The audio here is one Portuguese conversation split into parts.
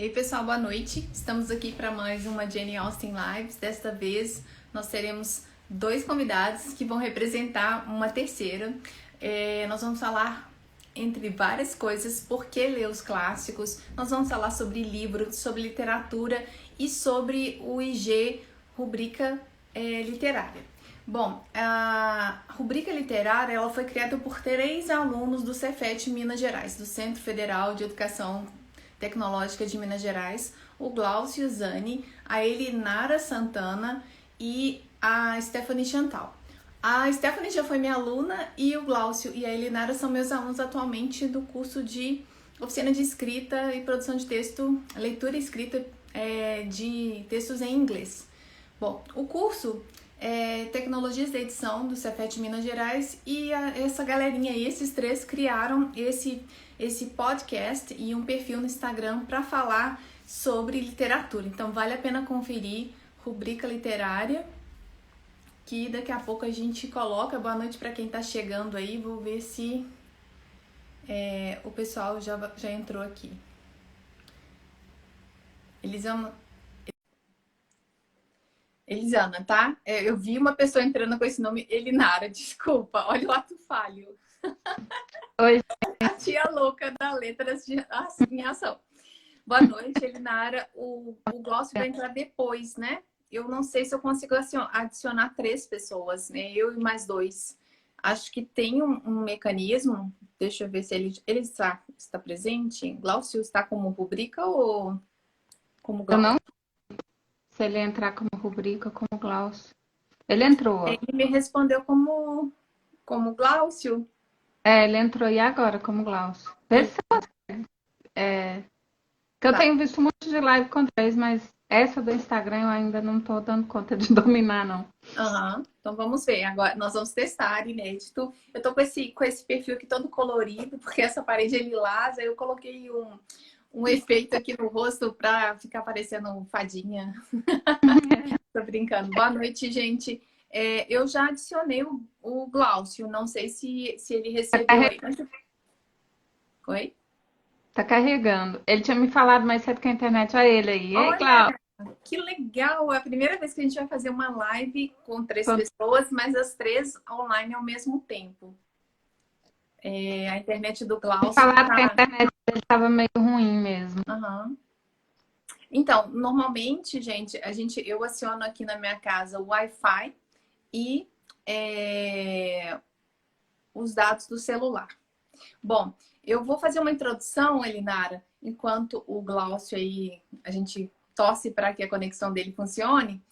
Ei pessoal, boa noite. Estamos aqui para mais uma Jane Austen Lives. Desta vez nós teremos dois convidados que vão representar uma terceira. Nós vamos falar entre várias coisas, por que ler os clássicos. Nós vamos falar sobre livros, sobre literatura e sobre o IG Rubrica Literária. Bom, a rubrica literária ela foi criada por 3 alunos do Cefet Minas Gerais, do Centro Federal de Educação Tecnológica de Minas Gerais, o Glaucio Zani, a Elinara Santana e a Stephanie Chantal. A Stephanie já foi minha aluna e o Glaucio e a Elinara são meus alunos atualmente do curso de oficina de escrita e produção de texto, leitura e escrita de textos em inglês. Bom, o curso é Tecnologias da Edição do Cefet Minas Gerais e essa galerinha aí, esses 3 criaram esse podcast e um perfil no Instagram para falar sobre literatura. Então vale a pena conferir rubrica literária, que daqui a pouco a gente coloca. Boa noite para quem está chegando aí. Vou ver se o pessoal já entrou aqui. Elisana, tá? Eu vi uma pessoa entrando com esse nome, Elinara, desculpa. Olha o ato falho. Oi. A tia louca da letras de ação. Boa noite, Elinara. O Glaucio vai entrar depois, né? Eu não sei se eu consigo adicionar 3 pessoas, né? Eu e mais 2. Acho que tem um mecanismo. Deixa eu ver se ele está presente. Glaucio está como rubrica ou como Glaucio? Eu não sei se ele entrar como rubrica, como Glaucio. Ele entrou. Ele me respondeu como Glaucio. Ele entrou e agora como Glaucio. Vê se você consegue. Que eu tenho visto um monte de live com 3, mas essa do Instagram eu ainda não tô dando conta de dominar, não. Então vamos ver. Agora nós vamos testar inédito. Eu tô com esse perfil aqui todo colorido, porque essa parede é lilás. Aí eu coloquei um efeito aqui no rosto para ficar parecendo fadinha. Tô brincando. Boa noite, gente. Eu já adicionei o Glaucio. Não sei se ele recebeu aí. Oi? Tá carregando. Ele tinha me falado mais cedo que a internet. Olha ele aí. Ei, Glaucio. Que legal! É a primeira vez que a gente vai fazer uma live com 3 pessoas, mas as 3 online ao mesmo tempo. A internet do Glaucio Falaram que a internet dele estava meio ruim mesmo. Então, normalmente, gente, eu aciono aqui na minha casa o Wi-Fi e os dados do celular. Bom, eu vou fazer uma introdução, Elinara, enquanto o Glaucio aí, a gente torce para que a conexão dele funcione,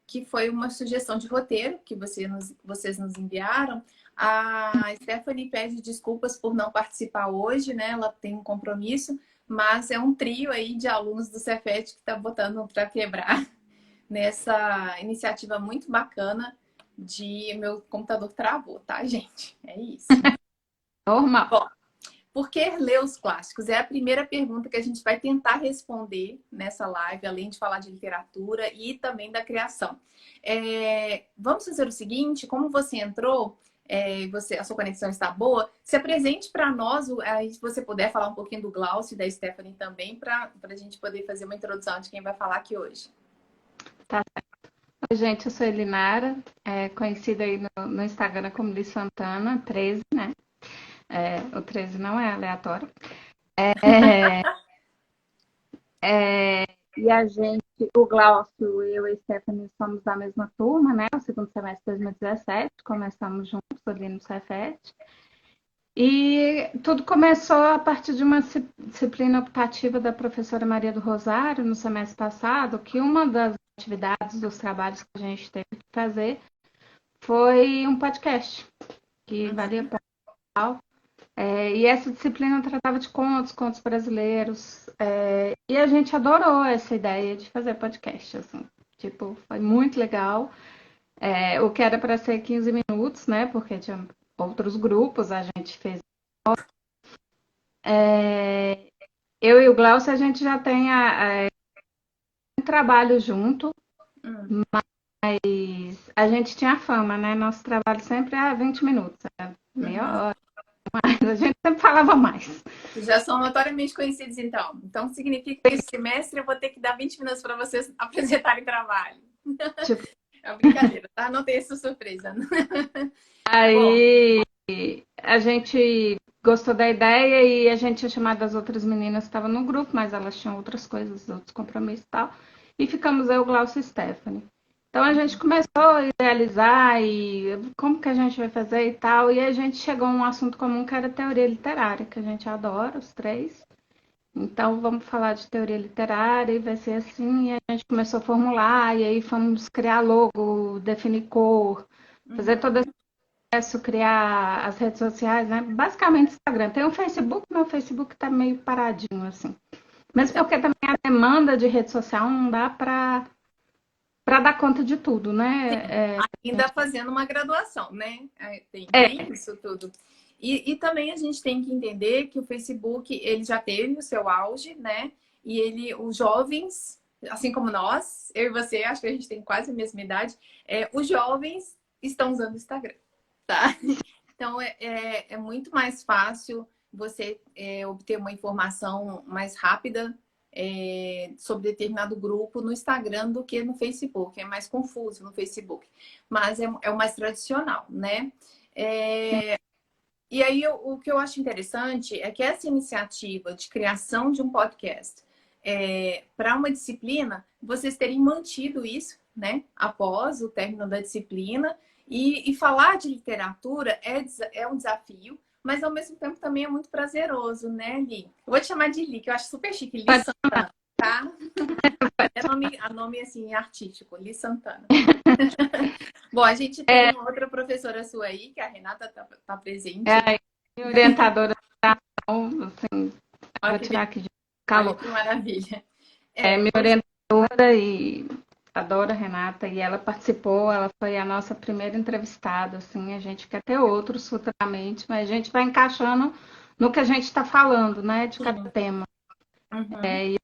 que foi uma sugestão de roteiro que vocês nos enviaram. A Stephanie pede desculpas por não participar hoje, né? Ela tem um compromisso, mas é um trio aí de alunos do Cefet que está botando para quebrar nessa iniciativa muito bacana de meu computador travou, tá, gente? É isso. Normal. Bom, por que ler os clássicos? É a primeira pergunta que a gente vai tentar responder nessa live, além de falar de literatura e também da criação. Vamos fazer o seguinte, como você entrou, a sua conexão está boa, se apresente para nós, se você puder falar um pouquinho do Glaucio e da Stephanie também, para a gente poder fazer uma introdução de quem vai falar aqui hoje. Tá certo. Oi, gente, eu sou Elinara, conhecida aí no Instagram como Liz Santana, 13, né? O 13 não é aleatório. E a gente, o Glaucio, eu e a Stephanie somos da mesma turma, né? O segundo semestre de 2017, começamos juntos ali no Cefet. E tudo começou a partir de uma disciplina optativa da professora Maria do Rosário, no semestre passado, que uma das atividades dos trabalhos que a gente teve que fazer foi um podcast, que valia para e essa disciplina tratava de contos brasileiros, e a gente adorou essa ideia de fazer podcast, assim, tipo, foi muito legal. O que era para ser 15 minutos, né, porque tinha outros grupos, a gente fez. Eu e o Glaucio, a gente já tem um trabalho junto, mas a gente tinha fama, né, nosso trabalho sempre é 20 minutos, meia hora, mais. A gente sempre falava mais. Já são notoriamente conhecidos, então. Então, significa que esse semestre eu vou ter que dar 20 minutos para vocês apresentarem trabalho. Tipo, É uma brincadeira, tá? Não tem essa surpresa. Bom, aí a gente gostou da ideia e a gente tinha chamado as outras meninas que estavam no grupo, mas elas tinham outras coisas, outros compromissos e tal. E ficamos eu, Glaucio e Stephanie. Então a gente começou a idealizar e como que a gente vai fazer e tal. E a gente chegou a um assunto comum que era teoria literária, que a gente adora, os três. Então vamos falar de teoria literária e vai ser assim. E a gente começou a formular, e aí fomos criar logo, definir cor, fazer todo esse processo, criar as redes sociais, né? Basicamente Instagram. Tem o Facebook, mas o Facebook tá meio paradinho, assim. Mesmo porque também a demanda de rede social não dá para dar conta de tudo, né? ainda fazendo uma graduação, né? Tem isso tudo. E também a gente tem que entender que o Facebook, ele já teve o seu auge, né? E os jovens, assim como nós, eu e você, acho que a gente tem quase a mesma idade, os jovens estão usando o Instagram, tá? Então, é muito mais fácil você obter uma informação mais rápida sobre determinado grupo no Instagram do que no Facebook. É mais confuso no Facebook. Mas é o mais tradicional, né? E aí, o que eu acho interessante é que essa iniciativa de criação de um podcast para uma disciplina, vocês terem mantido isso, né? Após o término da disciplina. E falar de literatura é um desafio, mas ao mesmo tempo também é muito prazeroso, né, Li? Eu vou te chamar de Li, que eu acho super chique, Li Santana, tá? É nome assim, artístico, Li Santana. Bom, a gente tem outra professora sua aí, que a Renata tá presente. Minha orientadora, assim, vou tirar aqui de calor. Olha que maravilha. Minha orientadora e adoro a Renata, e ela participou, ela foi a nossa primeira entrevistada, assim, a gente quer ter outros futuramente, mas a gente vai encaixando no que a gente está falando, né, de cada tema. Uhum. E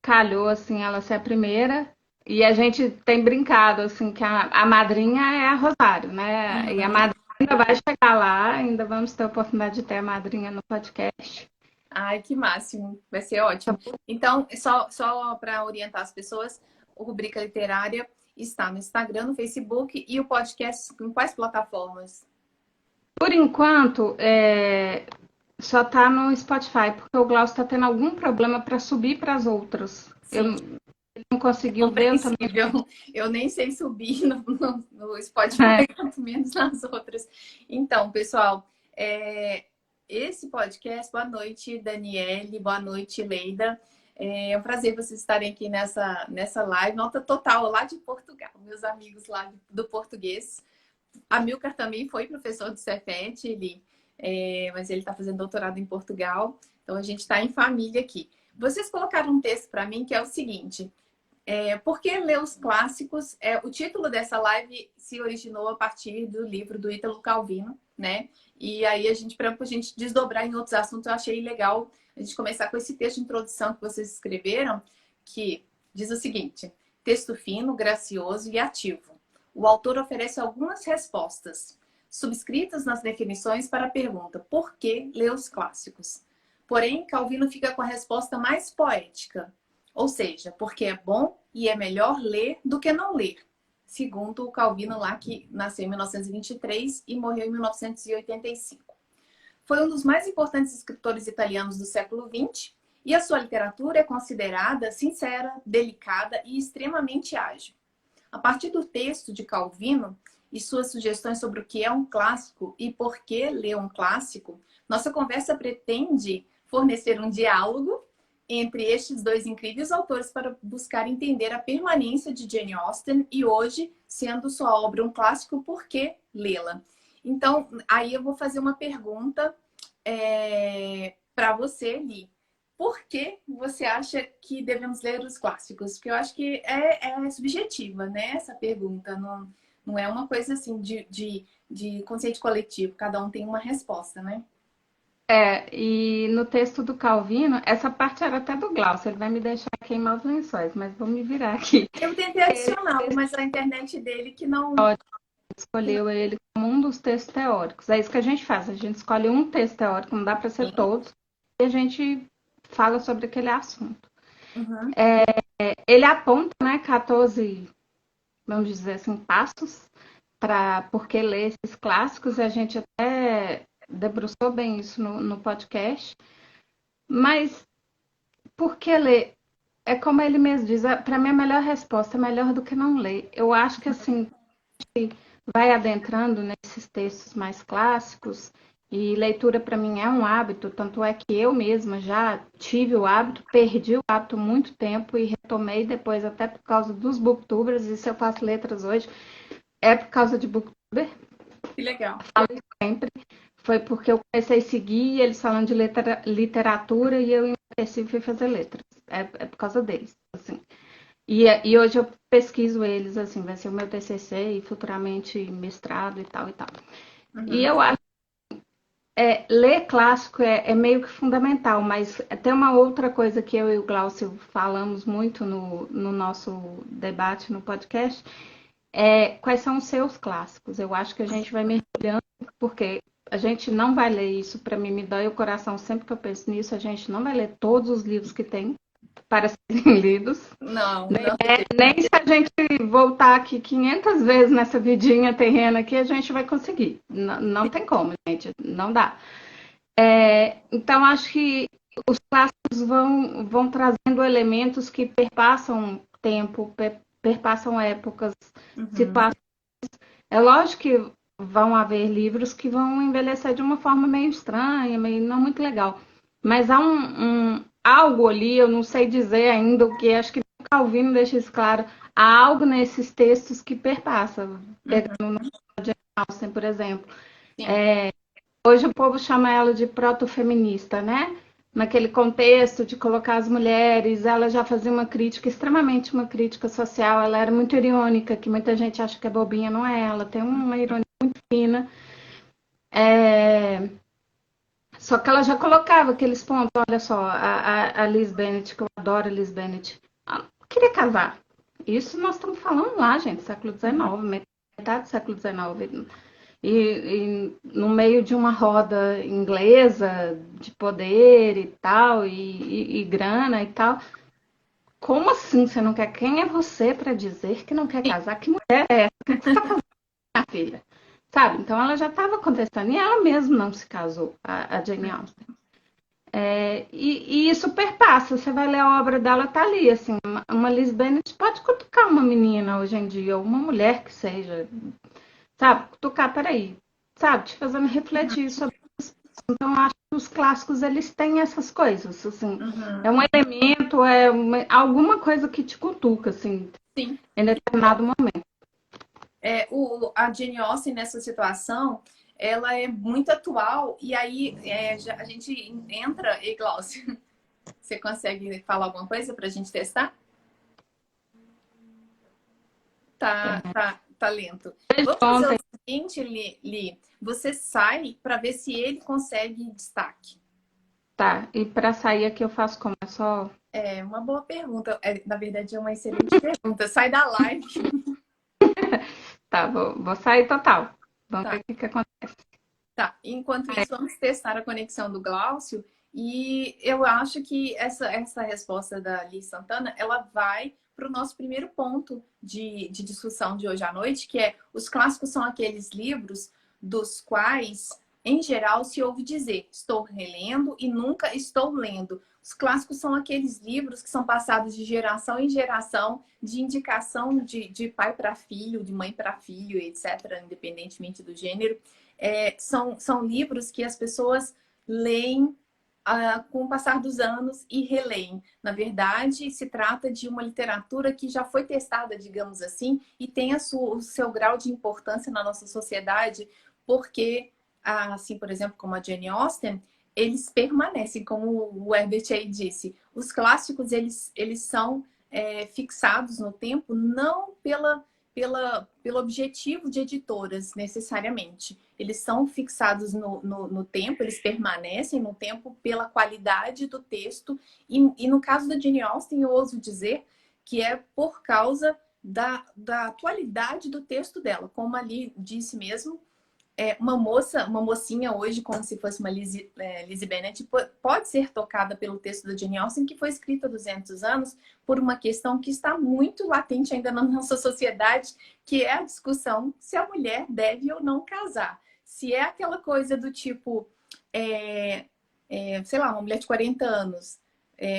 calhou, assim, ela ser a primeira, e a gente tem brincado, assim, que a madrinha é a Rosário, né, e a madrinha ainda vai chegar lá, ainda vamos ter a oportunidade de ter a madrinha no podcast. Ai, que máximo, vai ser ótimo. Então, só para orientar as pessoas, o Rubrica Literária está no Instagram, no Facebook e o podcast em quais plataformas? Por enquanto, só está no Spotify, porque o Glaucio está tendo algum problema para subir para as outras. Ele não conseguiu ver. Eu nem sei subir no Spotify, quanto menos nas outras. Então, pessoal, esse podcast, boa noite, Daniele, boa noite, Leida. É um prazer vocês estarem aqui nessa live, nota total lá de Portugal, meus amigos lá do português. Amilcar também foi professor do Cefet, mas ele está fazendo doutorado em Portugal, então a gente está em família aqui. Vocês colocaram um texto para mim que é o seguinte: por que ler os clássicos? O título dessa live se originou a partir do livro do Ítalo Calvino, né? E aí para a gente desdobrar em outros assuntos, eu achei legal a gente começar com esse texto de introdução que vocês escreveram, que diz o seguinte: texto fino, gracioso e ativo. O autor oferece algumas respostas, subscritas nas definições para a pergunta: por que ler os clássicos? Porém, Calvino fica com a resposta mais poética, ou seja, porque é bom e é melhor ler do que não ler. Segundo o Calvino lá, que nasceu em 1923 e morreu em 1985. Foi um dos mais importantes escritores italianos do século XX e a sua literatura é considerada sincera, delicada e extremamente ágil. A partir do texto de Calvino e suas sugestões sobre o que é um clássico e por que ler um clássico, nossa conversa pretende fornecer um diálogo entre estes dois incríveis autores para buscar entender a permanência de Jane Austen e hoje, sendo sua obra um clássico, por que lê-la? Então, aí eu vou fazer uma pergunta para você, Li. Por que você acha que devemos ler os clássicos? Porque eu acho que é subjetiva, né? Essa pergunta. Não é uma coisa assim de conceito coletivo. Cada um tem uma resposta, né? E no texto do Calvino, essa parte era até do Glaucio, ele vai me deixar queimar os lençóis, mas vou me virar aqui. Eu tentei adicionar, mas a internet dele que não... escolheu ele como um dos textos teóricos. É isso que a gente faz, a gente escolhe um texto teórico, não dá para ser todos, e a gente fala sobre aquele assunto. Uhum. Ele aponta, né, 14, vamos dizer assim, passos para por que ler esses clássicos, e a gente até debruçou bem isso no podcast. Mas por que ler? É como ele mesmo diz, para mim a melhor resposta é melhor do que não ler. Eu acho que assim, vai adentrando nesses textos mais clássicos, e leitura para mim é um hábito, tanto é que eu mesma já tive o hábito, perdi o hábito muito tempo e retomei depois até por causa dos booktubers, e se eu faço letras hoje é por causa de booktuber, Que legal. falo sempre, foi porque eu comecei a seguir eles falando de literatura e eu enlouqueci e fui fazer letras, é por causa deles, assim. E hoje eu pesquiso eles, assim, vai ser o meu TCC e futuramente mestrado e tal e tal. E Uhum. eu acho ler clássico é meio que fundamental, mas tem uma outra coisa que eu e o Glaucio falamos muito no nosso debate no podcast, quais são os seus clássicos. Eu acho que a gente vai mergulhando, porque a gente não vai ler isso, para mim me dói o coração sempre que eu penso nisso, a gente não vai ler todos os livros que tem para serem lidos. Não, não. Nem se a gente voltar aqui 500 vezes nessa vidinha terrena aqui, a gente vai conseguir. Não, não tem como, gente. Não dá. Então, acho que os clássicos vão trazendo elementos que perpassam tempo, perpassam épocas, Uhum. situações. É lógico que vão haver livros que vão envelhecer de uma forma meio estranha, meio não muito legal. Mas há algo ali, eu não sei dizer ainda o que, acho que o Calvino deixa isso claro. Há algo nesses textos que perpassa, Uhum. pegando no Jane Austen, por exemplo. Sim. Hoje o povo chama ela de proto-feminista, né? Naquele contexto de colocar as mulheres, ela já fazia uma crítica, extremamente uma crítica social, ela era muito irônica, que muita gente acha que é bobinha, não é? Ela tem uma ironia muito fina. Só que ela já colocava aqueles pontos, olha só, a Liz Bennet, que eu adoro a Liz Bennet, queria casar. Isso nós estamos falando lá, gente, século Uhum. XIX, metade do século XIX. No meio de uma roda inglesa de poder e tal, e grana e tal. Como assim você não quer? Quem é você para dizer que não quer casar? Que mulher é essa? O que você está fazendo, minha filha? Sabe? Então ela já estava contestando e ela mesma não se casou, a Jane Austen. E isso perpassa. Você vai ler a obra dela, tá ali. Assim, uma Liz Bennet pode cutucar uma menina hoje em dia, ou uma mulher que seja, sabe? Cutucar, peraí, sabe? Te fazendo refletir sobre. Então, eu acho que os clássicos, eles têm essas coisas, assim. É Uhum. um elemento, alguma coisa que te cutuca, assim, Sim. em determinado momento. A Jane Austen nessa situação, ela é muito atual e aí a gente entra, e Glaucio, você consegue falar alguma coisa para a gente testar? Tá lento. Desde Vamos fazer o ontem, seguinte, Li, você sai para ver se ele consegue destaque. tá. E para sair aqui eu faço como? É só. É uma boa pergunta. Na verdade, é uma excelente pergunta. Sai da live. Tá, vou sair total. Vamos ver Tá. o que acontece. Tá, enquanto isso, vamos testar a conexão do Glaucio. E eu acho que essa resposta da Liz Santana, ela vai para o nosso primeiro ponto de discussão de hoje à noite, que é os clássicos são aqueles livros dos quais, em geral, se ouve dizer, estou relendo e nunca estou lendo. Os clássicos são aqueles livros que são passados de geração em geração, de indicação de pai para filho, de mãe para filho, etc., independentemente do gênero. São livros que as pessoas leem com o passar dos anos e releem. Na verdade, se trata de uma literatura que já foi testada, digamos assim, e tem o seu grau de importância na nossa sociedade, porque, assim, por exemplo, como a Jane Austen, eles permanecem, como o Herbert aí disse. Os clássicos, eles são fixados no tempo, não pelo objetivo de editoras, necessariamente. Eles são fixados no tempo, eles permanecem no tempo pela qualidade do texto. E no caso da Jane Austen, eu ouso dizer que é por causa da atualidade do texto dela. Como ali disse mesmo, uma mocinha hoje, como se fosse uma Lizzie Bennet, pode ser tocada pelo texto da Jane Austen, que foi escrito há 200 anos, por uma questão que está muito latente ainda na nossa sociedade, que é a discussão se a mulher deve ou não casar. Se é aquela coisa do tipo, sei lá, uma mulher de 40 anos,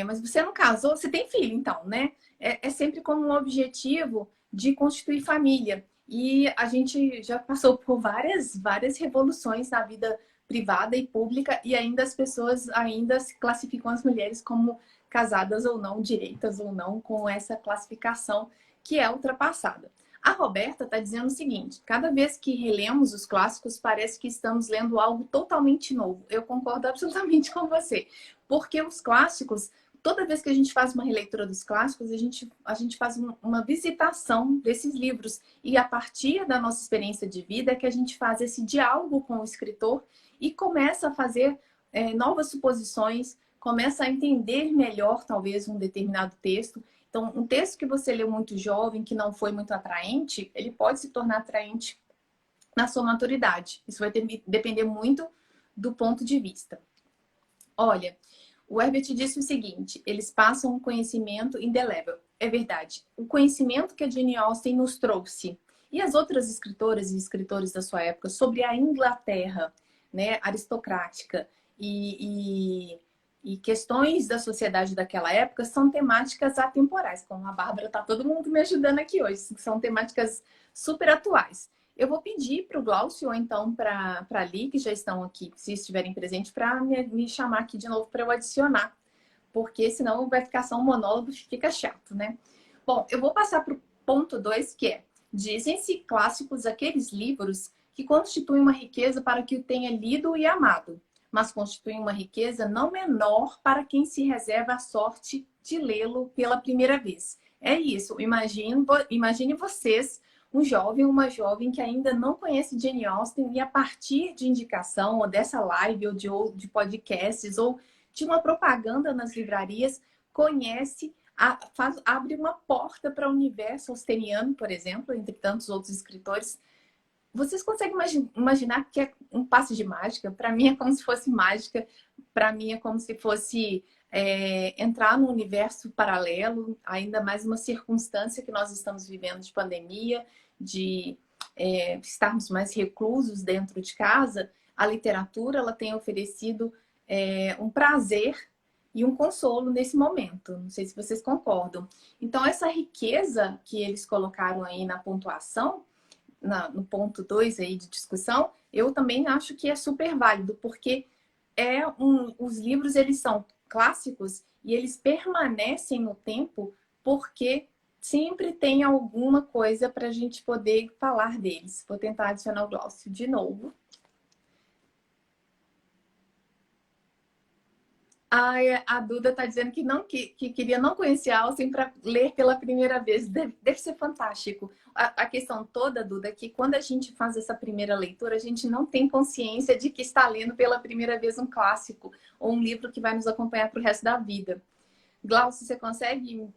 mas você não casou, você tem filho, então, né? É sempre como um objetivo de constituir família. E a gente já passou por várias revoluções na vida privada e pública e ainda as pessoas ainda se classificam as mulheres como casadas ou não, direitas ou não, com essa classificação que é ultrapassada. A Roberta está dizendo o seguinte: cada vez que relemos os clássicos, parece que estamos lendo algo totalmente novo. Eu concordo absolutamente com você, porque os clássicos, toda vez que a gente faz uma releitura dos clássicos, a gente faz uma visitação desses livros. E a partir da nossa experiência de vida é que a gente faz esse diálogo com o escritor e começa a fazer novas suposições, começa a entender melhor, talvez, um determinado texto. Então, um texto que você leu muito jovem, que não foi muito atraente, ele pode se tornar atraente na sua maturidade. Isso vai depender muito do ponto de vista. Olha, o Herbert disse o seguinte: eles passam um conhecimento indelével. É verdade. O conhecimento que a Jane Austen nos trouxe e as outras escritoras e escritores da sua época sobre a Inglaterra, né, aristocrática e questões da sociedade daquela época são temáticas atemporais. Como a Bárbara, tá todo mundo me ajudando aqui hoje. São temáticas super atuais. Eu vou pedir para o Glaucio ou então para a Li, que já estão aqui, se estiverem presentes, para me chamar aqui de novo para eu adicionar. Porque senão vai ficar só um monólogo e fica chato, né? Bom, eu vou passar para o ponto 2, que é: dizem-se clássicos aqueles livros que constituem uma riqueza para quem o tenha lido e amado, mas constituem uma riqueza não menor para quem se reserva a sorte de lê-lo pela primeira vez. É isso. Imagine vocês, um jovem ou uma jovem que ainda não conhece Jane Austen e a partir de indicação, ou dessa live, ou de podcasts, ou de uma propaganda nas livrarias, conhece, abre uma porta para o universo austeniano, por exemplo, entre tantos outros escritores. Vocês conseguem imaginar que é um passe de mágica? Para mim é como se fosse mágica, para mim é como se fosse entrar num universo paralelo, ainda mais uma circunstância que nós estamos vivendo de pandemia, de estarmos mais reclusos dentro de casa. A literatura ela tem oferecido um prazer e um consolo nesse momento. Não sei se vocês concordam. Então, essa riqueza que eles colocaram aí na pontuação, no ponto 2 aí de discussão, eu também acho que é super válido, porque os livros eles são clássicos e eles permanecem no tempo porque sempre tem alguma coisa para a gente poder falar deles. Vou tentar adicionar o Glaucio de novo. A Duda está dizendo que queria não conhecer a Austen para ler pela primeira vez. Deve ser fantástico. A questão toda, Duda, é que quando a gente faz essa primeira leitura, a gente não tem consciência de que está lendo pela primeira vez um clássico ou um livro que vai nos acompanhar para o resto da vida. Glaucio, você consegue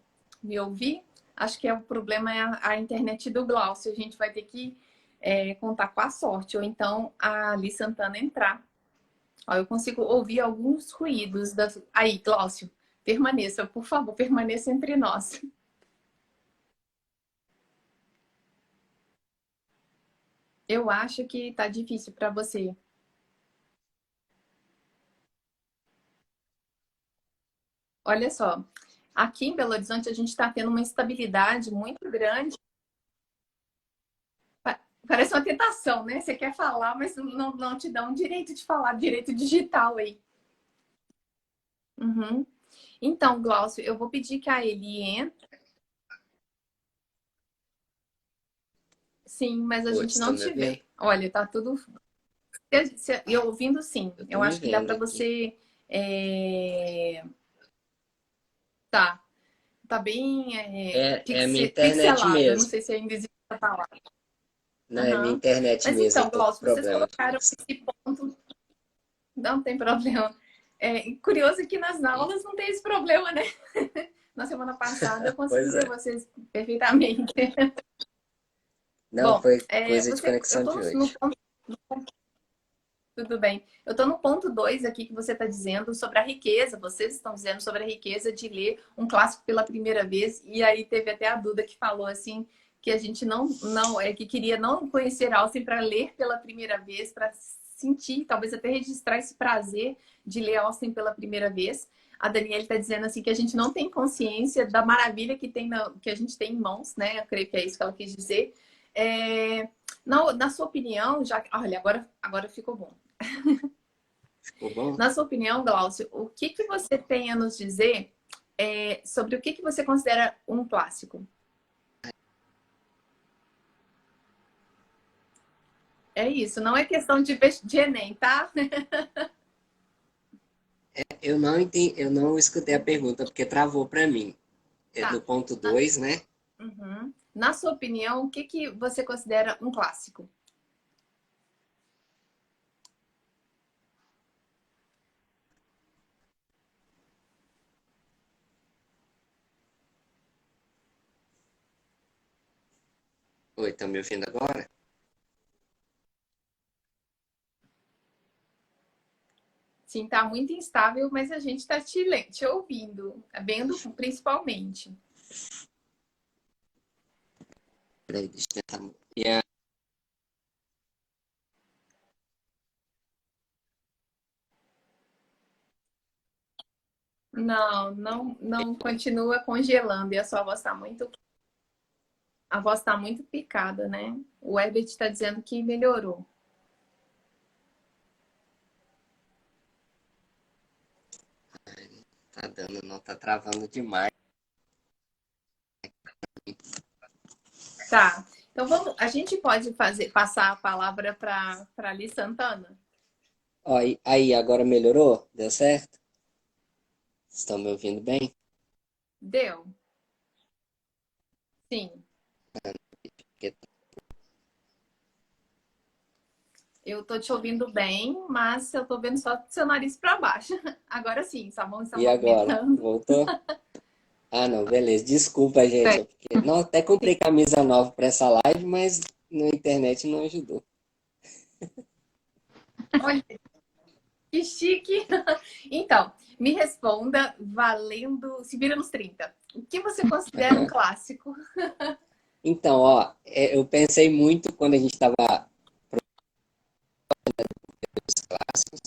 me ouvir? Acho que o problema é a internet do Glaucio. A gente vai ter que contar com a sorte, ou então a Li Santana entrar. Ó, eu consigo ouvir alguns ruídos. Aí, Glaucio, permaneça, por favor, permaneça entre nós. Eu acho que tá difícil para você. Olha só, aqui em Belo Horizonte a gente está tendo uma instabilidade muito grande. Parece uma tentação, né? Você quer falar, mas não te dá um direito de falar, direito digital aí. Uhum. Então, Glaucio, eu vou pedir que a Eli entre. Sim, mas a Oi, gente não estão me te ouvindo? vê. Olha, tá tudo. Eu ouvindo, sim. Eu tô Eu me acho que dá vendo para aqui. você. Tá. Tá bem É a minha internet pixelado. Eu não mesmo. sei se ainda existe essa palavra. Não, é a minha Aham. internet Mas mesmo. Eu então, tô com Glaucio, vocês problema. colocaram esse ponto. Não tem problema. Curioso que nas aulas não tem esse problema, né? na semana passada eu consegui Pois é. ver vocês perfeitamente. Não, Bom, foi coisa de eu conexão tô de no hoje. ponto, tudo bem. Eu tô no ponto 2 aqui que você está dizendo sobre a riqueza. Vocês estão dizendo sobre a riqueza de ler um clássico pela primeira vez. E aí teve até a Duda que falou assim que a gente que queria não conhecer Austen para ler pela primeira vez, para sentir, talvez até registrar esse prazer de ler Austen pela primeira vez. A Daniela está dizendo assim que a gente não tem consciência da maravilha que que a gente tem em mãos, né? Eu creio que é isso que ela quis dizer. Na sua opinião, já olha, agora ficou bom. Ficou bom? Na sua opinião, Glaucio, o que você tem a nos dizer sobre o que você considera um clássico? É isso, não é questão de Enem, tá? Eu não entendi, eu não escutei a pergunta porque travou para mim. É do Tá. ponto 2, né? Uhum. Na sua opinião, o que você considera um clássico? Oi, estão me ouvindo agora? Sim, tá muito instável, mas a gente tá te ouvindo, vendo principalmente. Peraí, deixa eu tentar. E a- Não continua congelando e a voz tá muito picada, né? O Herbert está dizendo que melhorou. Tá dando, não tá travando demais. Tá. Então a gente pode passar a palavra para Liz Santana? Ó, aí, agora melhorou? Deu certo? Estão me ouvindo bem? Deu? Sim. Porque- Eu tô te ouvindo bem, mas eu tô vendo só seu nariz para baixo. Agora sim, sua mão está E agora? movimentando. Voltou? Ah, não, beleza. Desculpa, gente. Bem, É porque... Não, até comprei camisa nova para essa live, mas na internet não ajudou. Olha, que chique! Então, me responda valendo. Se vira nos 30. O que você considera um clássico? Então, ó, eu pensei muito quando a gente estava nos clássicos.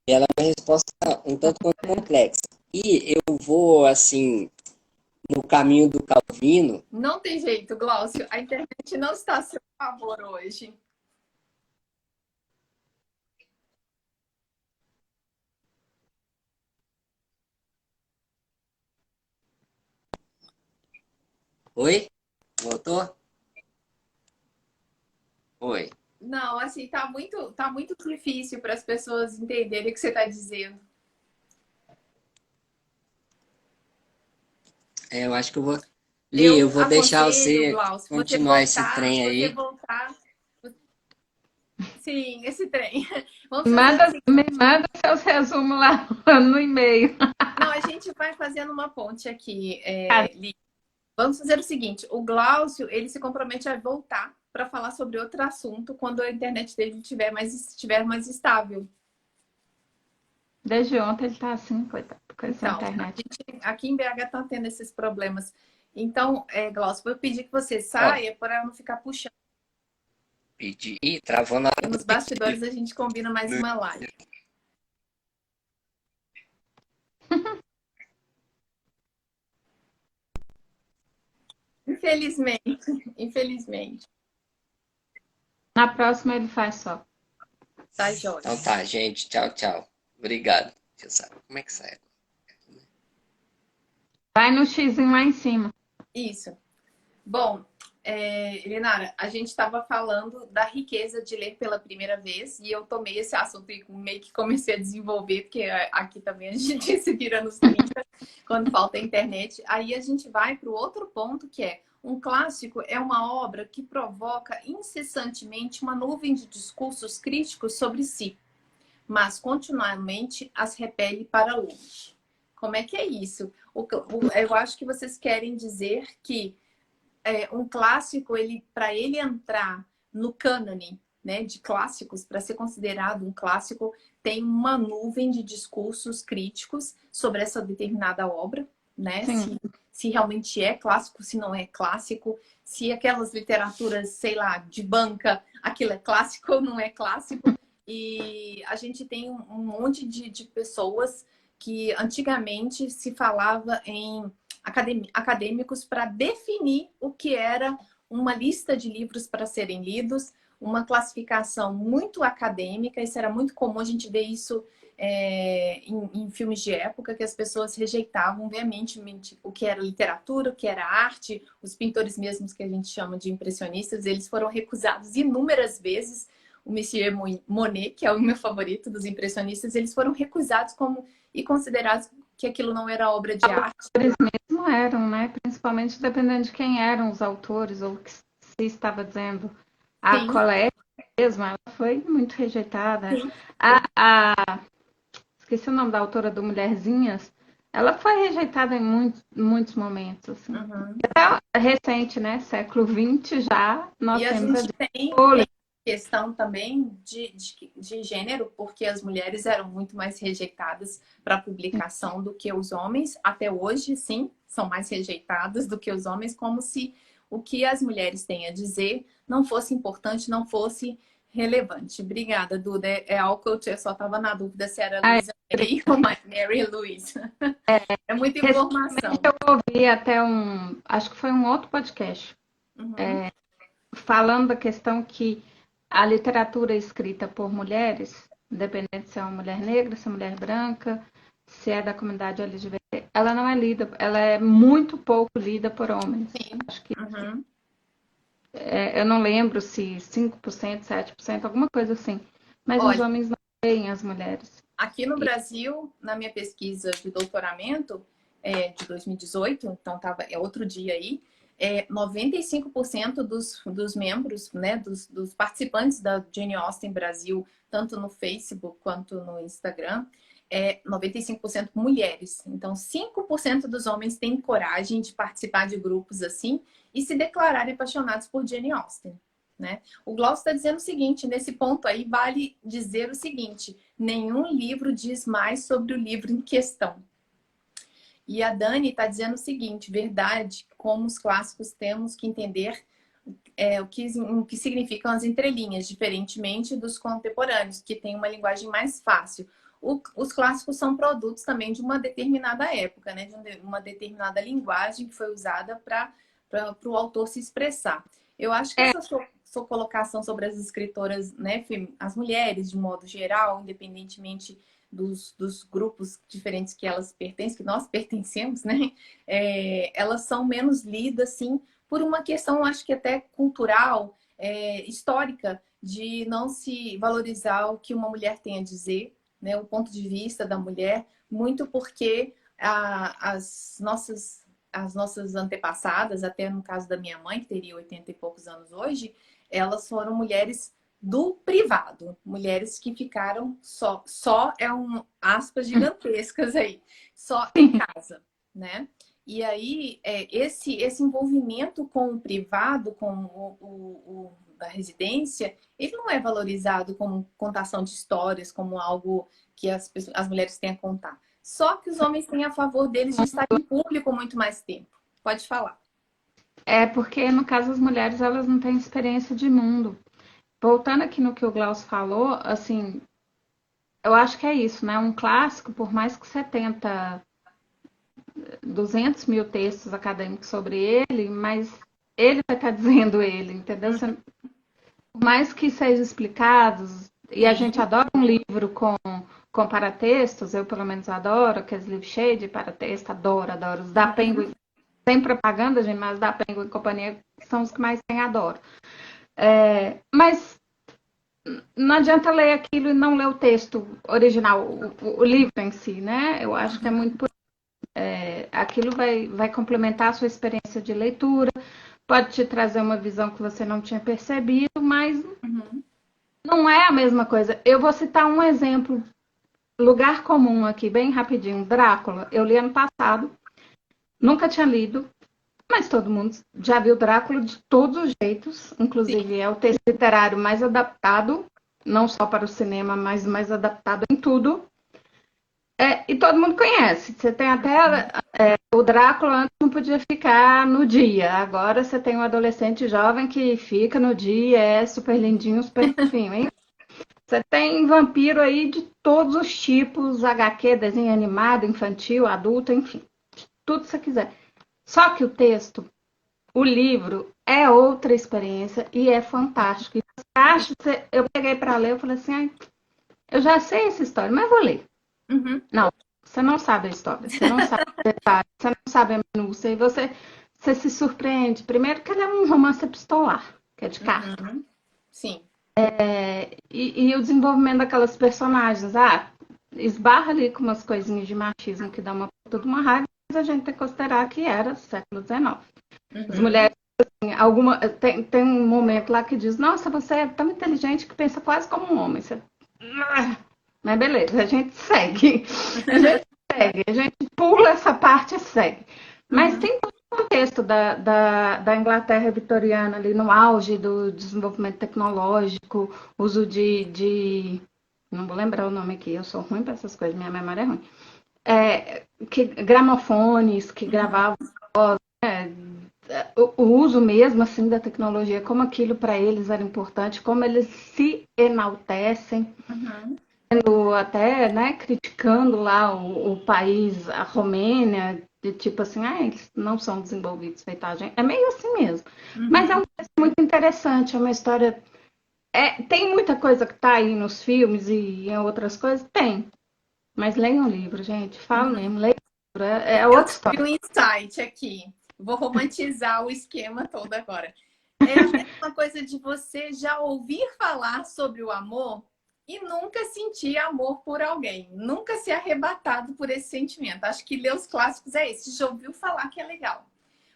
E ela é uma resposta um tanto quanto complexa. E eu vou, assim, no caminho do Calvino. Não tem jeito, Glaucio. A internet não está a seu favor hoje. Oi? Voltou? Oi. Não, assim, tá muito difícil para as pessoas entenderem o que você está dizendo. É, eu acho que eu vou. Li, eu Eu vou deixar aconselho, você Glaucio, continuar esse trem você aí. voltar. Sim, esse trem. Vamos fazer o seguinte. me manda seus resumos lá no e-mail. Não, a gente vai fazendo uma ponte aqui, Tá, Li. Vamos fazer o seguinte: o Glaucio, ele se compromete a voltar para falar sobre outro assunto quando a internet dele estiver mais estável. desde ontem ele tá assim, coitado, com essa Então, internet. aqui em BH tá tendo esses problemas. Então, Glaucio, vou pedir que você Ó, saia para não ficar puxando. pedi. Ih, travou na E hora do nos bastidores a gente combina mais uma live. Infelizmente, infelizmente. Na próxima ele faz só. Tá, jóia. Então tá, gente. Tchau, tchau. Obrigado. Você sabe como é que sai. Vai no xizinho lá em cima. Isso. Bom, Elinara, a gente estava falando da riqueza de ler pela primeira vez e eu tomei esse assunto e meio que comecei a desenvolver, porque aqui também a gente se vira nos 30 quando falta a internet. Aí a gente vai para o outro ponto que é Um clássico é uma obra que provoca incessantemente uma nuvem de discursos críticos sobre si, mas continuamente as repele para longe. Como é que é isso? Eu acho que vocês querem dizer que um clássico, para ele entrar no cânone, né, de clássicos, para ser considerado um clássico, tem uma nuvem de discursos críticos sobre essa determinada obra, né? Se realmente é clássico, se não é clássico, se aquelas literaturas, sei lá, de banca, aquilo é clássico ou não é clássico. E a gente tem um monte de pessoas que antigamente se falava em acadêmicos para definir o que era uma lista de livros para serem lidos, uma classificação muito acadêmica. Isso era muito comum, a gente vê isso em filmes de época, que as pessoas rejeitavam veementemente o que era literatura, o que era arte. Os pintores mesmos, que a gente chama de impressionistas, eles foram recusados inúmeras vezes. O Monsieur Monet, que é o meu favorito dos impressionistas, eles foram recusados e considerados que aquilo não era obra de arte. Eles mesmo eram, né? Principalmente dependendo de quem eram os autores, ou o que se estava dizendo. A Colette mesmo, ela foi muito rejeitada. Esqueci o nome da autora do Mulherzinhas. Ela foi rejeitada em muitos momentos. Assim. Até recente, né? Século XX já, nós temos a gente tem questão também de gênero, porque as mulheres eram muito mais rejeitadas para publicação do que os homens. Até hoje, sim, são mais rejeitadas do que os homens, como se o que as mulheres têm a dizer não fosse importante, não fosse relevante. Obrigada, Duda. É álcool, eu só estava na dúvida se era Luísa Mary ou Mary Louise. É muita informação. Eu ouvi até acho que foi um outro podcast, falando da questão que a literatura escrita por mulheres, independente se é uma mulher negra, se é uma mulher branca, se é da comunidade LGBT, ela não é lida, ela é muito pouco lida por homens. Sim. Acho que eu não lembro se 5%, 7%, alguma coisa assim. Mas os homens não leem as mulheres. Aqui no Brasil, na minha pesquisa de doutoramento de 2018, então é outro dia aí, 95% dos membros, né, dos participantes da Jane Austen Brasil, tanto no Facebook quanto no Instagram, 95% mulheres. Então, 5% dos homens têm coragem de participar de grupos assim e se declararem apaixonados por Jane Austen. Né? O Glaucio está dizendo o seguinte, nesse ponto aí vale dizer o seguinte: nenhum livro diz mais sobre o livro em questão. E a Dani está dizendo o seguinte: verdade, como os clássicos temos que entender o que significam as entrelinhas, diferentemente dos contemporâneos, que têm uma linguagem mais fácil. Os clássicos são produtos também de uma determinada época, né? De uma determinada linguagem que foi usada para o autor se expressar. Eu acho que essa sua colocação sobre as escritoras, né, as mulheres de modo geral, independentemente dos grupos diferentes que elas pertencem, que nós pertencemos, né, elas são menos lidas, sim, por uma questão, acho que até cultural, histórica, de não se valorizar o que uma mulher tem a dizer, né, o ponto de vista da mulher, muito porque as nossas antepassadas, até no caso da minha mãe, que teria 80 e poucos anos hoje, elas foram mulheres do privado, mulheres que ficaram aspas gigantescas aí, só em casa, né? E aí, esse envolvimento com o privado, com o da residência, ele não é valorizado como contação de histórias, como algo que as mulheres têm a contar. Só que os homens têm a favor deles de estar em público muito mais tempo. Pode falar. Porque, no caso, as mulheres, elas não têm experiência de mundo. Voltando aqui no que o Glaucio falou, assim, eu acho que é isso, né? Um clássico, por mais que 200 mil textos acadêmicos sobre ele, mas ele vai estar dizendo ele, entendeu? Por mais que seja explicado, e a gente adora um livro com paratextos, eu pelo menos adoro, aqueles livros cheios de paratexto, adoro. Os da Penguin, sem propaganda, gente, mas da Penguin e companhia são os que mais tem, adoro. Mas não adianta ler aquilo e não ler o texto original, o livro em si, né? Eu acho que é muito por aquilo vai complementar a sua experiência de leitura, pode te trazer uma visão que você não tinha percebido, mas Uhum. não é a mesma coisa. Eu vou citar um exemplo, lugar comum aqui, bem rapidinho. Drácula, eu li ano passado, nunca tinha lido, mas todo mundo já viu Drácula de todos os jeitos, Sim. inclusive é o texto literário mais adaptado, não só para o cinema, mas mais adaptado em tudo. E todo mundo conhece. Você tem até o Drácula antes não podia ficar no dia. Agora você tem um adolescente jovem que fica no dia, é super lindinho, super fofinho, hein? Você tem vampiro aí de todos os tipos, HQ, desenho animado, infantil, adulto, enfim, tudo que você quiser. Só que o texto, o livro, é outra experiência e é fantástico. E você acha, eu peguei para ler, eu falei assim, ai, eu já sei essa história, mas vou ler. Uhum. Não, você não sabe a história, você não sabe o detalhe, você não sabe a minúcia, e você se surpreende. Primeiro que ele é um romance epistolar, que é de carta. Uhum. Sim. E o desenvolvimento daquelas personagens, esbarra ali com umas coisinhas de machismo que dá toda uma raiva, mas a gente tem que considerar que era século XIX. As Uhum. mulheres, assim, tem um momento lá que diz, nossa, você é tão inteligente que pensa quase como um homem. Mas beleza, a gente segue. A gente segue, a gente pula essa parte e segue. Mas Uhum. tem todo o contexto da Inglaterra vitoriana ali no auge do desenvolvimento tecnológico, uso não vou lembrar o nome aqui, eu sou ruim para essas coisas, minha memória é ruim. Gramofones que Uhum. gravavam o uso mesmo assim da tecnologia, como aquilo para eles era importante, como eles se enaltecem, Uhum. até, né, criticando lá o país, a Romênia, de tipo assim, eles não são desenvolvidos feita a gente. É meio assim mesmo. Mas é um Uhum. texto muito interessante, é uma história. Tem muita coisa que tá aí nos filmes e em outras coisas? Tem. Mas leiam o livro, gente. Falo Uhum. mesmo, leiam o livro. É Eu outra tive história. um insight aqui. Vou romantizar o esquema todo agora. É a mesma coisa de você já ouvir falar sobre o amor e nunca sentir amor por alguém, nunca ser arrebatado por esse sentimento. Acho que ler os clássicos é esse, já ouviu falar que é legal.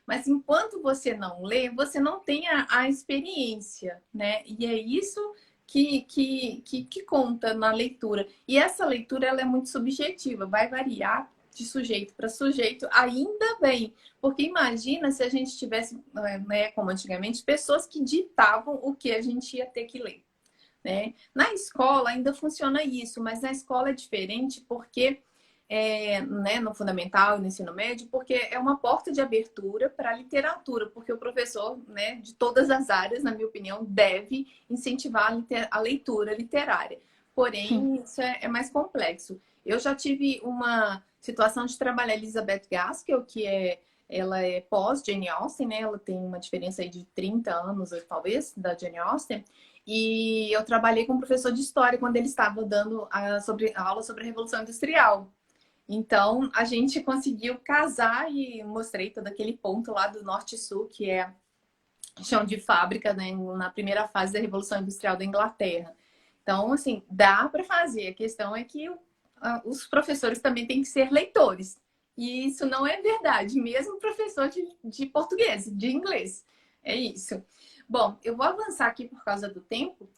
Mas enquanto você não lê, você não tem a experiência, né? E é isso que conta na leitura. E essa leitura ela é muito subjetiva, vai variar de sujeito para sujeito, ainda bem. Porque imagina se a gente tivesse, né, como antigamente, pessoas que ditavam o que a gente ia ter que ler. Né? Na escola ainda funciona isso, mas na escola é diferente porque né, no fundamental e no ensino médio, porque é uma porta de abertura para a literatura, porque o professor, né, de todas as áreas, na minha opinião, deve incentivar a leitura literária. Sim. Porém, isso é mais complexo. Eu já tive uma situação de trabalhar Elizabeth Gaskell, ela é pós-Jane Austen, né? Ela tem uma diferença aí de 30 anos, talvez, da Jane Austen. E eu trabalhei com um professor de história quando ele estava dando a aula sobre a Revolução Industrial. Então, a gente conseguiu casar e mostrei todo aquele ponto lá do Norte e Sul, que é chão de fábrica, né, na primeira fase da Revolução Industrial da Inglaterra. Então, assim, dá para fazer. A questão é que os professores também têm que ser leitores. E isso não é verdade, mesmo professor de português, de inglês. É isso. Bom, eu vou avançar aqui por causa do tempo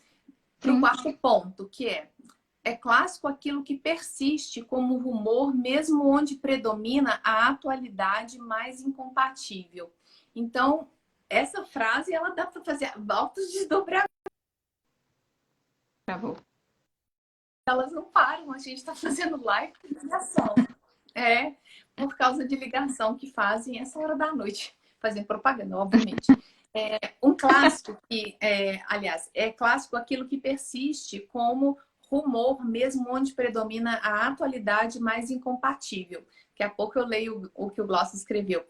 para o Sim. quarto ponto, que é clássico aquilo que persiste como rumor, mesmo onde predomina a atualidade mais incompatível. Então, essa frase ela dá para fazer altos desdobramentos. Travou. Elas não param, a gente está fazendo live de ligação. É, por causa de ligação que fazem essa hora da noite, fazendo propaganda, obviamente. Um clássico que, aliás, é clássico aquilo que persiste como rumor, mesmo onde predomina a atualidade mais incompatível. Daqui a pouco eu leio o que o Gloss escreveu.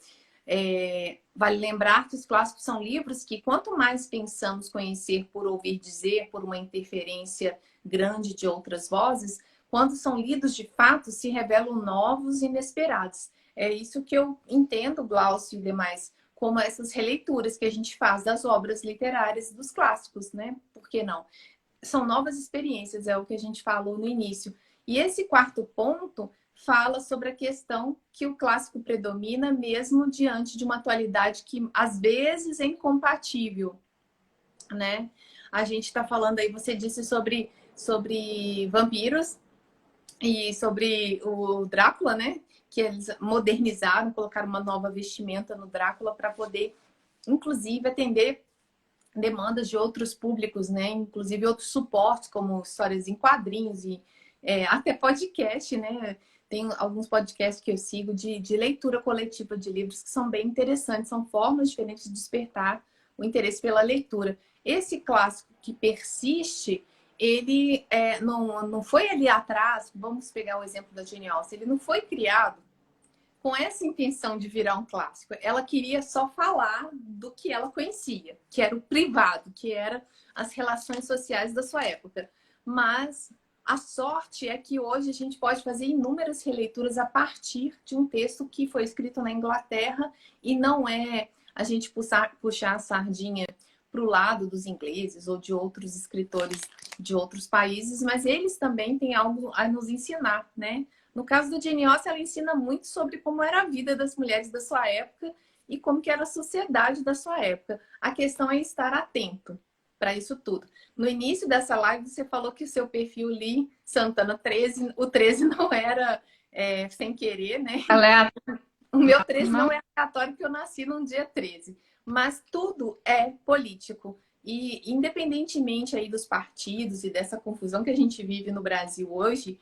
Vale lembrar que os clássicos são livros que, quanto mais pensamos conhecer por ouvir dizer, por uma interferência grande de outras vozes, quando são lidos de fato, se revelam novos e inesperados. É isso que eu entendo, Glaucio e demais, como essas releituras que a gente faz das obras literárias dos clássicos, né? Por que não? São novas experiências, é o que a gente falou no início. E esse quarto ponto fala sobre a questão que o clássico predomina mesmo diante de uma atualidade que às vezes é incompatível, né? A gente está falando aí, você disse sobre vampiros e sobre o Drácula, né? Que eles modernizaram, colocaram uma nova vestimenta no Drácula para poder, inclusive, atender demandas de outros públicos, né? Inclusive outros suportes, como histórias em quadrinhos e até podcast, né? Tem alguns podcasts que eu sigo de leitura coletiva de livros que são bem interessantes, são formas diferentes de despertar o interesse pela leitura. Esse clássico que persiste, ele não foi ali atrás, vamos pegar o exemplo da Jane Austen, ele não foi criado com essa intenção de virar um clássico. Ela queria só falar do que ela conhecia, que era o privado, que era as relações sociais da sua época. Mas a sorte é que hoje a gente pode fazer inúmeras releituras a partir de um texto que foi escrito na Inglaterra e não é a gente puxar a sardinha para o lado dos ingleses ou de outros escritores de outros países, mas eles também têm algo a nos ensinar, né? No caso do Jane Austen, ela ensina muito sobre como era a vida das mulheres da sua época e como que era a sociedade da sua época. A questão é estar atento para isso tudo. No início dessa live, você falou que o seu perfil Lee Santana 13, o 13 não era sem querer, né? O meu 13 não é aleatório, porque eu nasci num dia 13. Mas tudo é político. E independentemente aí dos partidos e dessa confusão que a gente vive no Brasil hoje,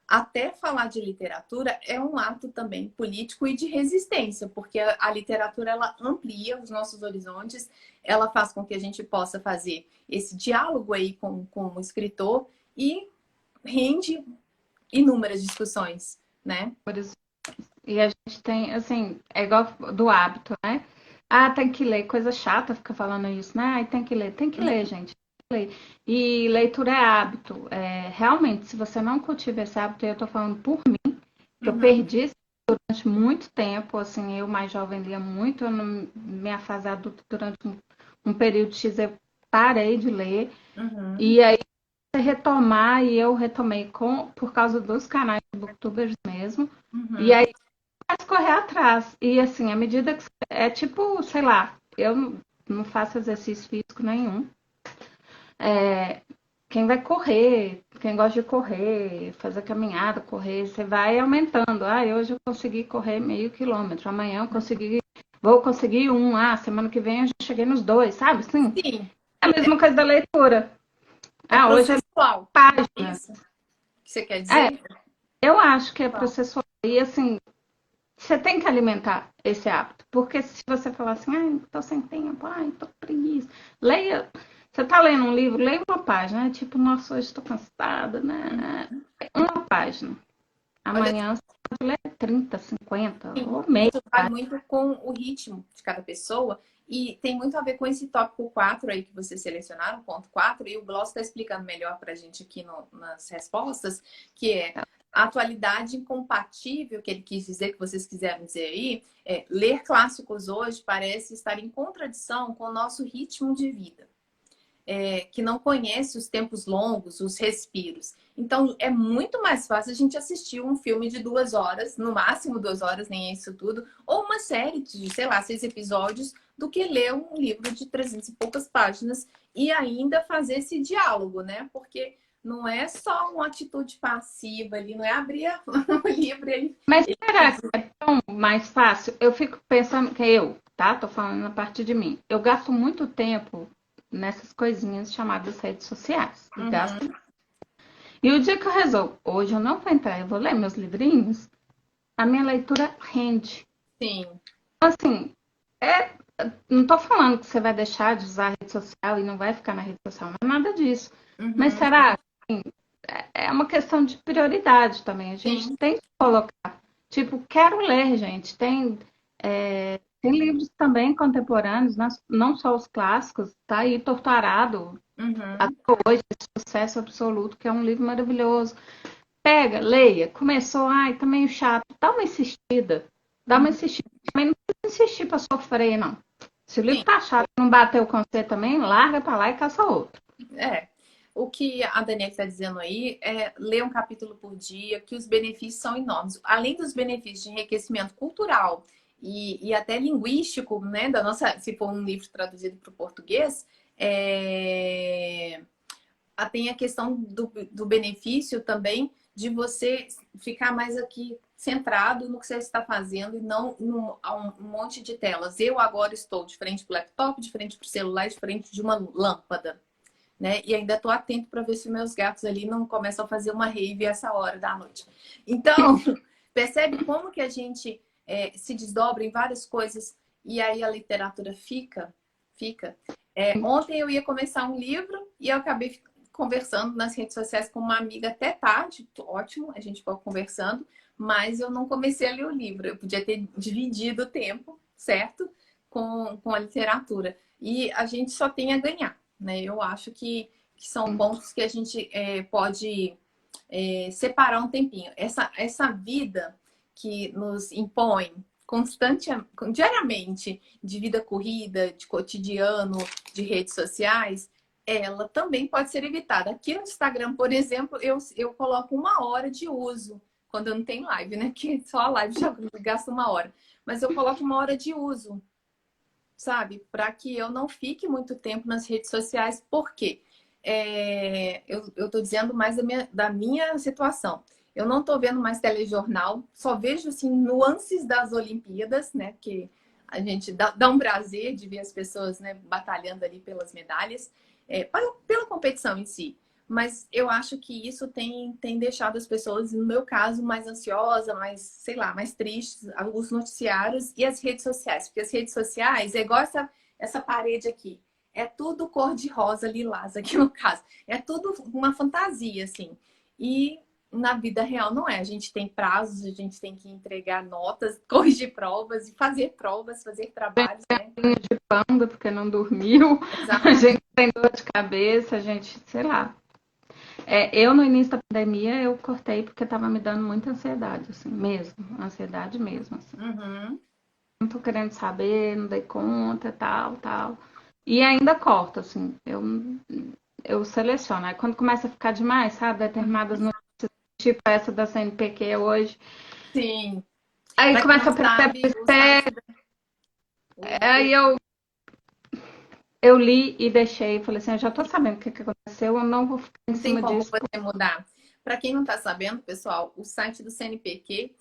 até falar de literatura é um ato também político e de resistência, porque a literatura ela amplia os nossos horizontes, ela faz com que a gente possa fazer esse diálogo aí com o escritor e rende inúmeras discussões, né? E a gente tem, assim, é igual do hábito, né? Ah, tem que ler, coisa chata fica falando isso, né? Ai, tem que ler, gente. E leitura é hábito. Realmente, se você não cultiva esse hábito, eu tô falando por mim, que eu perdi isso durante muito tempo, assim, eu mais jovem lia muito, eu não, minha fase adulta, durante um período X eu parei de ler, e aí retomar, e eu retomei por causa dos canais de booktubers mesmo, e aí começa a correr atrás, e assim, à medida que é tipo, sei lá, eu não faço exercício físico nenhum, quem vai correr, quem gosta de correr, fazer caminhada, correr, você vai aumentando. Ah, hoje eu consegui correr meio quilômetro, amanhã vou conseguir semana que vem eu já cheguei nos 2, sabe? Sim. É a mesma coisa da leitura. Hoje é página. Isso que você quer dizer? Eu acho que é processual. E assim, você tem que alimentar esse hábito. Porque se você falar assim, ai, tô sem tempo, ai, tô com preguiça. Leia. Você tá lendo um livro, leia uma página, né? Tipo, nossa, hoje estou cansada, né? Uma página. Amanhã você pode ler 30, 50 ou meia. Isso vai muito com o ritmo de cada pessoa e tem muito a ver com esse tópico 4 aí que vocês selecionaram, ponto 4, e o Gloss está explicando melhor pra gente aqui nas respostas, que é a atualidade incompatível, que ele quis dizer, que vocês quiseram dizer aí, ler clássicos hoje parece estar em contradição com o nosso ritmo de vida. Que não conhece os tempos longos, os respiros. Então, é muito mais fácil a gente assistir um filme de 2 horas, no máximo 2 horas, nem é isso tudo, ou uma série de, sei lá, 6 episódios, do que ler um livro de 300 e poucas páginas e ainda fazer esse diálogo, né? Porque não é só uma atitude passiva ali, não é abrir o livro e... Mas será que é tão mais fácil? Eu fico pensando que tô falando a partir de mim. Eu gasto muito tempo nessas coisinhas chamadas redes sociais. E o dia que eu resolvo, hoje eu não vou entrar, eu vou ler meus livrinhos, a minha leitura rende. Sim. Assim, não tô falando que você vai deixar de usar a rede social e não vai ficar na rede social, não é nada disso. Mas será que é uma questão de prioridade também? A gente tem que colocar. Tipo, quero ler, gente. Tem livros também contemporâneos, não só os clássicos. Tá aí Torturado, até hoje, Sucesso Absoluto, que é um livro maravilhoso. Pega, leia. Começou, tá meio chato. Dá uma insistida. Também não precisa insistir para sofrer, não. Se o livro tá chato, não bateu com você também, larga para lá e caça outro. o que a Daniela está dizendo aí é ler um capítulo por dia, que os benefícios são enormes. Além dos benefícios de enriquecimento cultural e até linguístico, né, da nossa, se for um livro traduzido para o português, tem a questão do benefício também de você ficar mais aqui centrado no que você está fazendo e não a um monte de telas. Eu agora estou de frente para o laptop, de frente para o celular, de frente de uma lâmpada, né? E ainda estou atento para ver se meus gatos ali não começam a fazer uma rave essa hora da noite. Então, percebe como que a gente se desdobra em várias coisas e aí a literatura fica. Ontem eu ia começar um livro e eu acabei conversando nas redes sociais com uma amiga até tarde. Ótimo, a gente ficou conversando, mas eu não comecei a ler o livro. Eu podia ter dividido o tempo, certo? Com a literatura. E a gente só tem a ganhar, né? Eu acho que são pontos que a gente pode separar um tempinho. Essa vida que nos impõe diariamente, de vida corrida, de cotidiano, de redes sociais, ela também pode ser evitada. Aqui no Instagram, por exemplo, eu coloco 1 hora de uso, quando eu não tenho live, né? Que só a live já gasta 1 hora. Mas eu coloco 1 hora de uso, sabe? Para que eu não fique muito tempo nas redes sociais. Por quê? Eu estou dizendo mais da minha situação. Eu não estou vendo mais telejornal, só vejo assim, nuances das Olimpíadas, né? Porque a gente dá um prazer de ver as pessoas, né, batalhando ali pelas medalhas, pela competição em si. Mas eu acho que isso tem deixado as pessoas, no meu caso, mais ansiosas, mais, sei lá, mais tristes, os noticiários e as redes sociais. Porque as redes sociais é igual essa parede aqui. É tudo cor-de-rosa, lilás aqui no caso. É tudo uma fantasia, assim. E na vida real não é. A gente tem prazos, a gente tem que entregar notas, corrigir provas e fazer provas, fazer trabalhos, né? De panda porque não dormiu. Exatamente. A gente tem dor de cabeça, a gente, sei lá. Eu, no início da pandemia, eu cortei porque estava me dando muita ansiedade, assim, mesmo. Ansiedade mesmo, assim. Uhum. Não tô querendo saber, não dei conta, tal. E ainda corto, assim. Eu seleciono. Aí quando começa a ficar demais, sabe? Determinadas notícias, tipo essa da CNPq hoje. Sim. Aí Pra quem começa não a perceber. sabe, o site Aí eu li e deixei. Falei assim, eu já tô sabendo o que aconteceu, eu não vou ficar em não tem cima como disso. você mudar. Para quem não está sabendo, pessoal, o site do CNPq,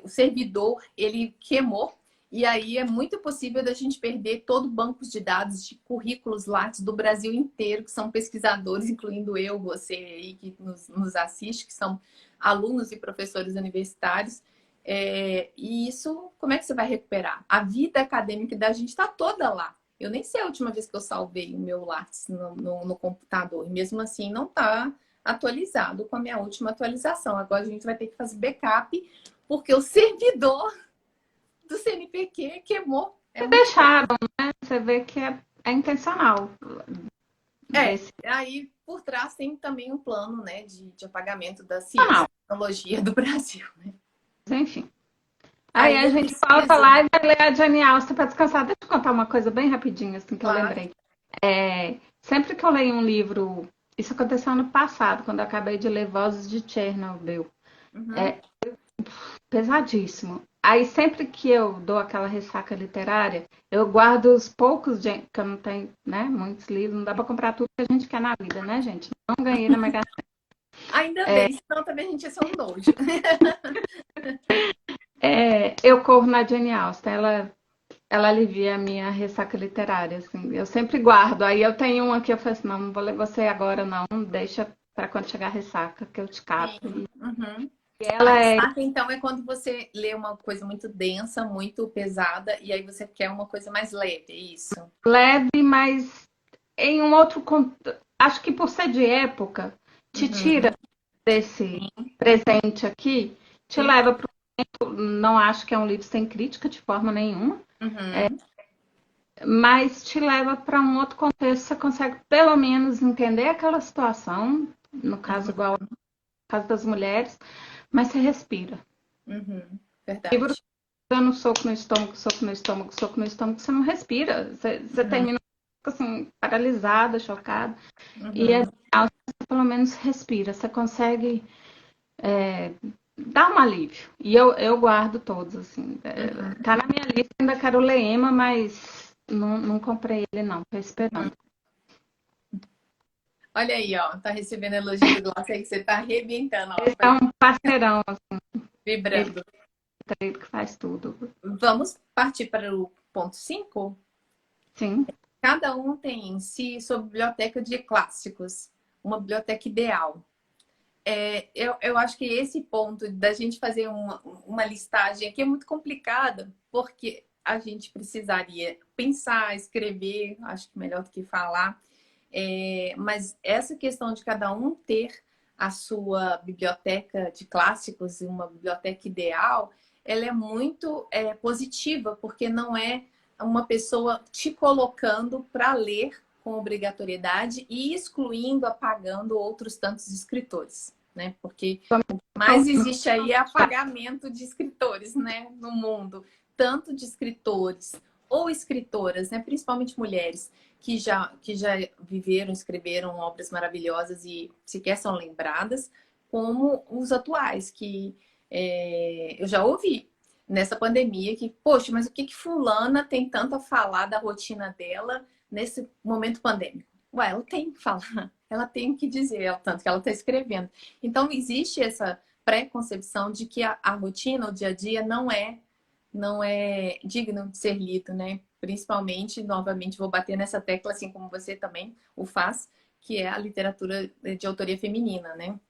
o servidor, ele queimou. E aí é muito possível da gente perder todo o banco de dados de currículos Lattes do Brasil inteiro, que são pesquisadores, incluindo eu, você aí que nos assiste, que são alunos e professores universitários. E isso, como é que você vai recuperar? A vida acadêmica da gente está toda lá. Eu nem sei a última vez que eu salvei o meu Lattes no computador. E mesmo assim não está atualizado com a minha última atualização. Agora a gente vai ter que fazer backup, porque o servidor do CNPq queimou. Deixaram, né? Você vê que é intencional. Aí por trás tem também um plano, né, de apagamento da ciência e tecnologia do Brasil, né? Enfim. Aí a gente volta lá e vai ler a Jane Austen para descansar. Deixa eu contar uma coisa bem rapidinho, assim, que eu lembrei. Sempre que eu leio um livro, isso aconteceu ano passado, quando eu acabei de ler Vozes de Chernobyl. Pesadíssimo. Aí sempre que eu dou aquela ressaca literária, eu guardo os poucos, que eu não tenho, né, muitos livros, não dá para comprar tudo que a gente quer na vida, né, gente? Não ganhei na Mega Sena. Ainda bem, senão também a gente ia ser um dojo. Eu corro na Jane Austen, ela alivia a minha ressaca literária, assim. Eu sempre guardo. Aí eu tenho uma que eu falo assim, não vou ler você agora, não. Deixa para quando chegar a ressaca, que eu te cato. Uhum. E ela ressaca, então, é quando você lê uma coisa muito densa, muito pesada, e aí você quer uma coisa mais leve, é isso? Leve, mas em um outro... Acho que por ser de época, te tira desse presente aqui, te leva para o... Não acho que é um livro sem crítica de forma nenhuma. Mas te leva para um outro contexto, você consegue pelo menos entender aquela situação, no caso igual no caso das mulheres, mas você respira. Verdade. Livro dando soco no estômago, você não respira. Você termina assim, paralisada, chocada. E é Uhum. você pelo menos respira, você consegue dar um alívio. E eu guardo todos, assim. Uhum. Tá na minha lista, ainda quero ler Emma, mas não comprei ele não, tô esperando. Olha aí, ó, tá recebendo elogio do Glaucio aí que você tá arrebentando, ó, Ele é um parceirão, assim, ele vibrando. que faz tudo. Vamos partir para o ponto 5. Sim. Cada um tem em si sua biblioteca de clássicos, uma biblioteca ideal. Eu acho que esse ponto da gente fazer uma listagem aqui é muito complicada, porque a gente precisaria pensar, escrever, acho que melhor do que falar. Mas essa questão de cada um ter a sua biblioteca de clássicos e uma biblioteca ideal, ela é muito positiva, porque não é uma pessoa te colocando para ler com obrigatoriedade e excluindo, apagando outros tantos escritores, né? Porque mais existe aí apagamento de escritores, né, no mundo, tanto de escritores ou escritoras, né, principalmente mulheres que já viveram, escreveram obras maravilhosas e sequer são lembradas, como os atuais que eu já ouvi nessa pandemia que, poxa, mas o que fulana tem tanto a falar da rotina dela nesse momento pandêmico? Ué, ela tem que falar, ela tem que dizer, tanto que ela está escrevendo. Então, existe essa pré-concepção de que a rotina, o dia a dia, não é digno de ser lido, né? Principalmente, novamente, vou bater nessa tecla, assim como você também o faz, que é a literatura de autoria feminina, né?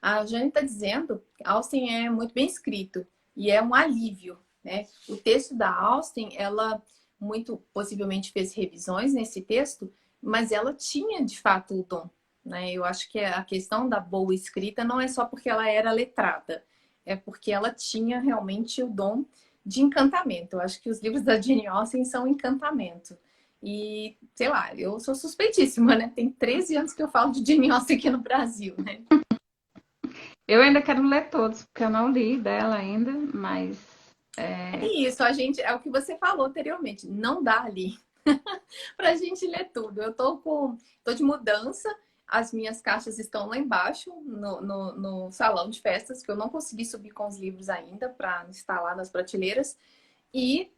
A Jane está dizendo que Austen é muito bem escrito e é um alívio, né? O texto da Austen, ela muito possivelmente fez revisões nesse texto, mas ela tinha de fato o dom, né? Eu acho que a questão da boa escrita não é só porque ela era letrada, é porque ela tinha realmente o dom de encantamento. Eu acho que os livros da Jane Austen são encantamento. E, sei lá, eu sou suspeitíssima, né? Tem 13 anos que eu falo de Jane Austen aqui no Brasil, né? Eu ainda quero ler todos, porque eu não li dela ainda, mas É isso, a gente, é o que você falou anteriormente, não dá ali pra gente ler tudo. Tô de mudança, as minhas caixas estão lá embaixo, no salão de festas, que eu não consegui subir com os livros ainda para instalar nas prateleiras. E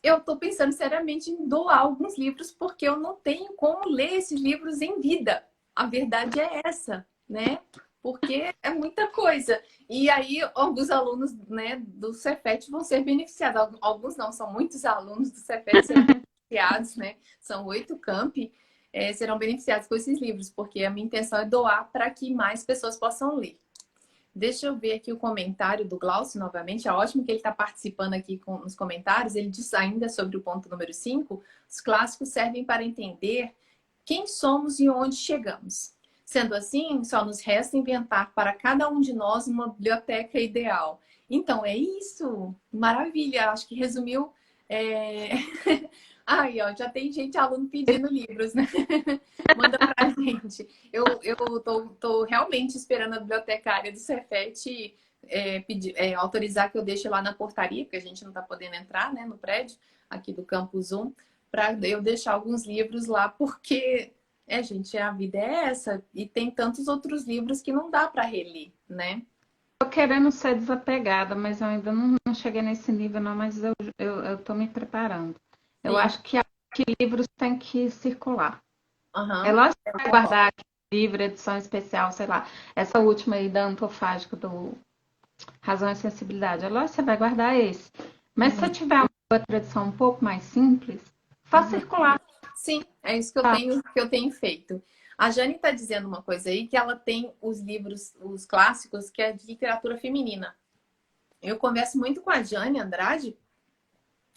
eu tô pensando seriamente em doar alguns livros, porque eu não tenho como ler esses livros em vida. A verdade é essa, né? Porque é muita coisa. E aí, alguns alunos, né, do Cefet vão ser beneficiados. Alguns não, são muitos alunos do Cefet serão beneficiados, né? São 8 campi, serão beneficiados com esses livros, porque a minha intenção é doar para que mais pessoas possam ler. Deixa eu ver aqui o comentário do Glaucio novamente. É ótimo que ele está participando aqui nos comentários. Ele diz ainda sobre o ponto número 5: os clássicos servem para entender quem somos e onde chegamos. Sendo assim, só nos resta inventar para cada um de nós uma biblioteca ideal. Então, é isso. Maravilha. Acho que resumiu. é, Ai, ó, já tem gente, aluno pedindo livros, né? Manda pra gente. Eu tô realmente esperando a bibliotecária do Cefet autorizar que eu deixe lá na portaria, porque a gente não tá podendo entrar, né, no prédio aqui do Campus 1, para eu deixar alguns livros lá, porque, gente, a vida é essa. E tem tantos outros livros que não dá para reler, né? tô querendo ser desapegada, mas eu ainda não cheguei nesse nível, não, mas eu tô me preparando. Eu Sim, acho que livros têm que circular. É aham, lógico que eu você vai concordo. guardar aquele livro, edição especial, sei lá. Essa última aí da Antofágico, do Razão e Sensibilidade. É lógico que você vai guardar esse. Mas se Uhum, você tiver uma outra edição um pouco mais simples, faça uhum. circular. Sim, é isso Tá? que eu tenho feito. A Jane está dizendo uma coisa aí, que ela tem os livros, os clássicos, que é de literatura feminina. Eu converso muito com a Jane Andrade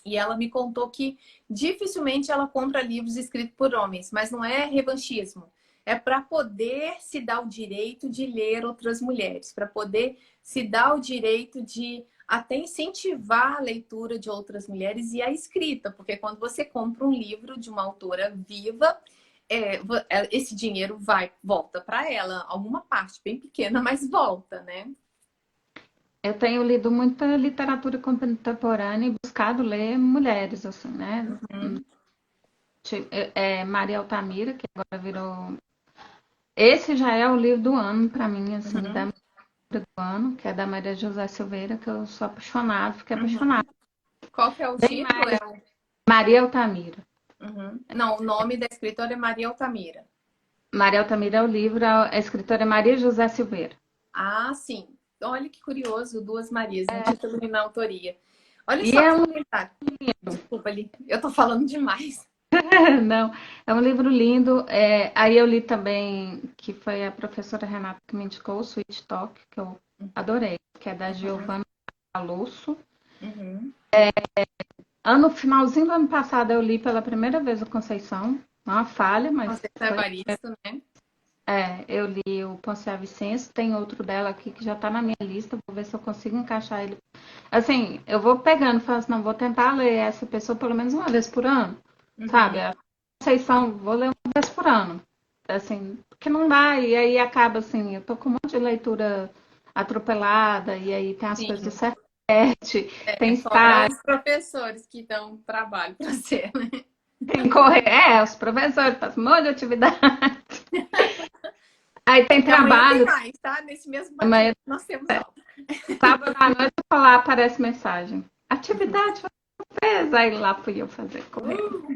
e ela me contou que dificilmente ela compra livros escritos por homens, mas não é revanchismo. É para poder se dar o direito de ler outras mulheres, para poder se dar o direito de até incentivar a leitura de outras mulheres e a escrita, porque quando você compra um livro de uma autora viva, esse dinheiro volta para ela, alguma parte bem pequena, mas volta, né? Eu tenho lido muita literatura contemporânea e buscado ler mulheres, assim, né? Uhum. Maria Altamira, que agora virou. Esse já é o livro do ano para mim, assim, da Uhum. do ano, que é da Maria José Silveira, que eu sou apaixonada, fiquei Uhum. apaixonada. Qual que é o Bem título? mais. Maria Altamira. Uhum. Não, o nome da escritora é Maria Altamira. Maria Altamira é o livro, a escritora é Maria José Silveira. Ah, sim. Olha que curioso, duas Marias no título e na autoria. Olha E só é que um comentário. Desculpa ali, eu tô falando demais. Não, é um livro lindo. Aí eu li também, que foi a professora Renata que me indicou, o Sweet Talk, que eu adorei, que é da Uhum. Giovanna Calosso. Uhum. Finalzinho do ano passado eu li pela primeira vez o Conceição, uma falha, mas Conceição foi. Evaristo, né? Eu li o Ponce a Vicêncio, tem outro dela aqui que já está na minha lista, vou ver se eu consigo encaixar ele. Assim, eu vou pegando, falando assim, não, vou tentar ler essa pessoa pelo menos uma vez por ano, sabe? Uhum. A Conceição, vou ler uma vez por ano, assim, porque não dá, e aí acaba assim, eu tô com um monte de leitura atropelada, e aí tem as coisas do Sim. Cefet, tem Fora estágio, os professores que dão trabalho para você, né? tem correr, os professores fazem um monte de atividade, aí tem E amanhã tem trabalho, mais, tá? Nesse mesmo amanhã, bate-papo nós temos aula. sábado à noite, lá aparece mensagem. Atividade você fez? Aí lá fui eu fazer correndo.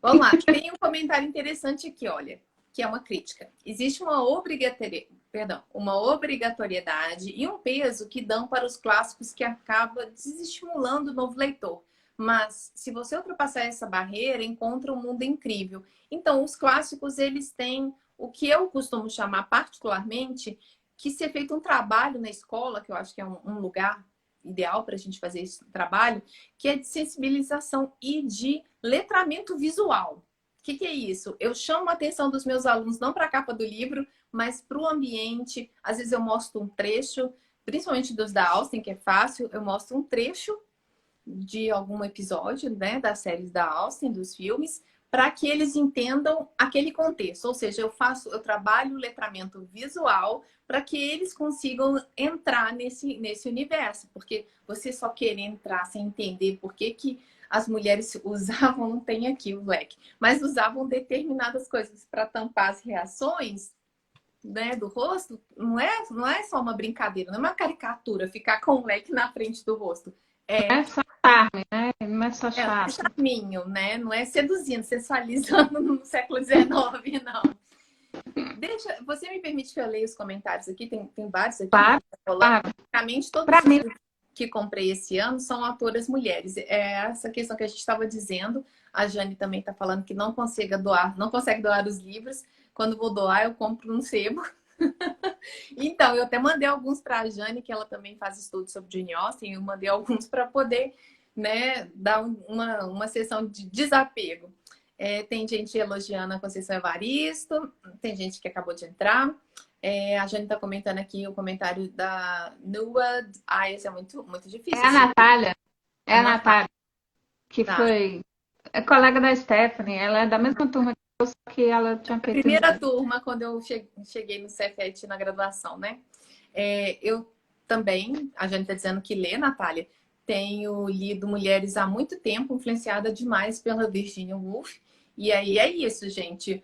Vamos lá, tem um comentário interessante aqui, olha, que é uma crítica. Existe uma obrigatoriedade e um peso que dão para os clássicos que acaba desestimulando o novo leitor. Mas se você ultrapassar essa barreira, encontra um mundo incrível. Então, os clássicos, eles têm o que eu costumo chamar particularmente, que ser feito um trabalho na escola, que eu acho que é um lugar ideal para a gente fazer esse trabalho, que é de sensibilização e de letramento visual. O que é isso? Eu chamo a atenção dos meus alunos não para a capa do livro, mas para o ambiente. Às vezes eu mostro um trecho, principalmente dos da Austen, que é fácil, eu mostro um trecho de algum episódio, né, das séries da Austen, dos filmes, para que eles entendam aquele contexto. Ou seja, eu trabalho o letramento visual para que eles consigam entrar nesse universo, porque você só querer entrar sem entender por que as mulheres usavam, não tem aqui o leque, mas usavam determinadas coisas para tampar as reações, né, do rosto, não é só uma brincadeira, não é uma caricatura ficar com o leque na frente do rosto. Não É, é só charme, né? Não é só não é charme. charminho, né? Não é seduzindo, sensualizando no século XIX, não. Você me permite que eu leia os comentários aqui? Tem vários aqui Claro, que tá rolando. claro. Praticamente todos Para os mim, livros que comprei esse ano são autoras mulheres. É essa questão que a gente estava dizendo. A Jane também está falando que não consegue doar os livros. Quando vou doar, eu compro no sebo. Então, eu até mandei alguns para a Jane, que ela também faz estudos sobre Jane Austen. Eu mandei alguns para poder, né, dar uma sessão de desapego. Tem gente elogiando a Conceição Evaristo, tem gente que acabou de entrar. A Jane está comentando aqui o comentário da Nua. Esse é muito, muito é difícil. a Natália. A É a Natália. Natália, que Tá. foi colega da Stephanie. Ela é da mesma turma que eu, só que ela tinha feito Primeira inglês. turma, quando eu cheguei no Cefet na graduação, né? Eu também, a gente está dizendo que lê, Natália, tenho lido Mulheres há muito tempo, influenciada demais pela Virginia Woolf. E aí é isso, gente.